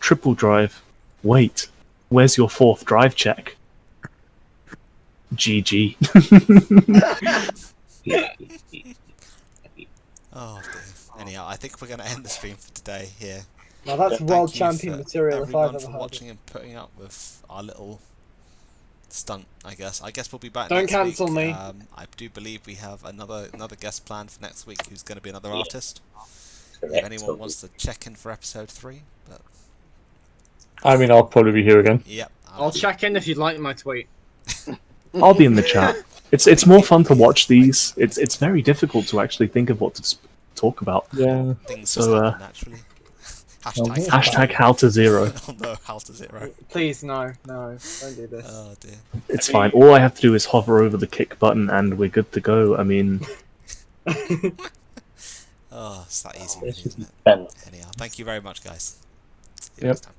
Triple drive. Wait, where's your 4th drive check?" GG. Oh dear. Anyhow, I think we're going to end the stream for today here. Now that's Thank world you champion for material if I've everyone ever for heard. watching and putting up with our little stunt, I guess. I guess we'll be back Don't next cancel week. me. I do believe we have another guest planned for next week who's going to be another Yeah. artist. If Correct. anyone wants to check in for episode 3, but I mean, I'll probably be here again. yep. I'll check in if you'd like my tweet. I'll be in the chat. It's more fun to watch these. It's very difficult to actually think of what to talk about. Yeah. Things So, just happen naturally. Hashtag, Hashtag how to zero. oh no, how to zero. Please, no, don't do this. Oh dear. It's fine. All I have to do is hover over the kick button and we're good to go. I mean, Oh, it's that easy, really, isn't it? Ben. Anyhow, thank you very much, guys. See you Yep. next time.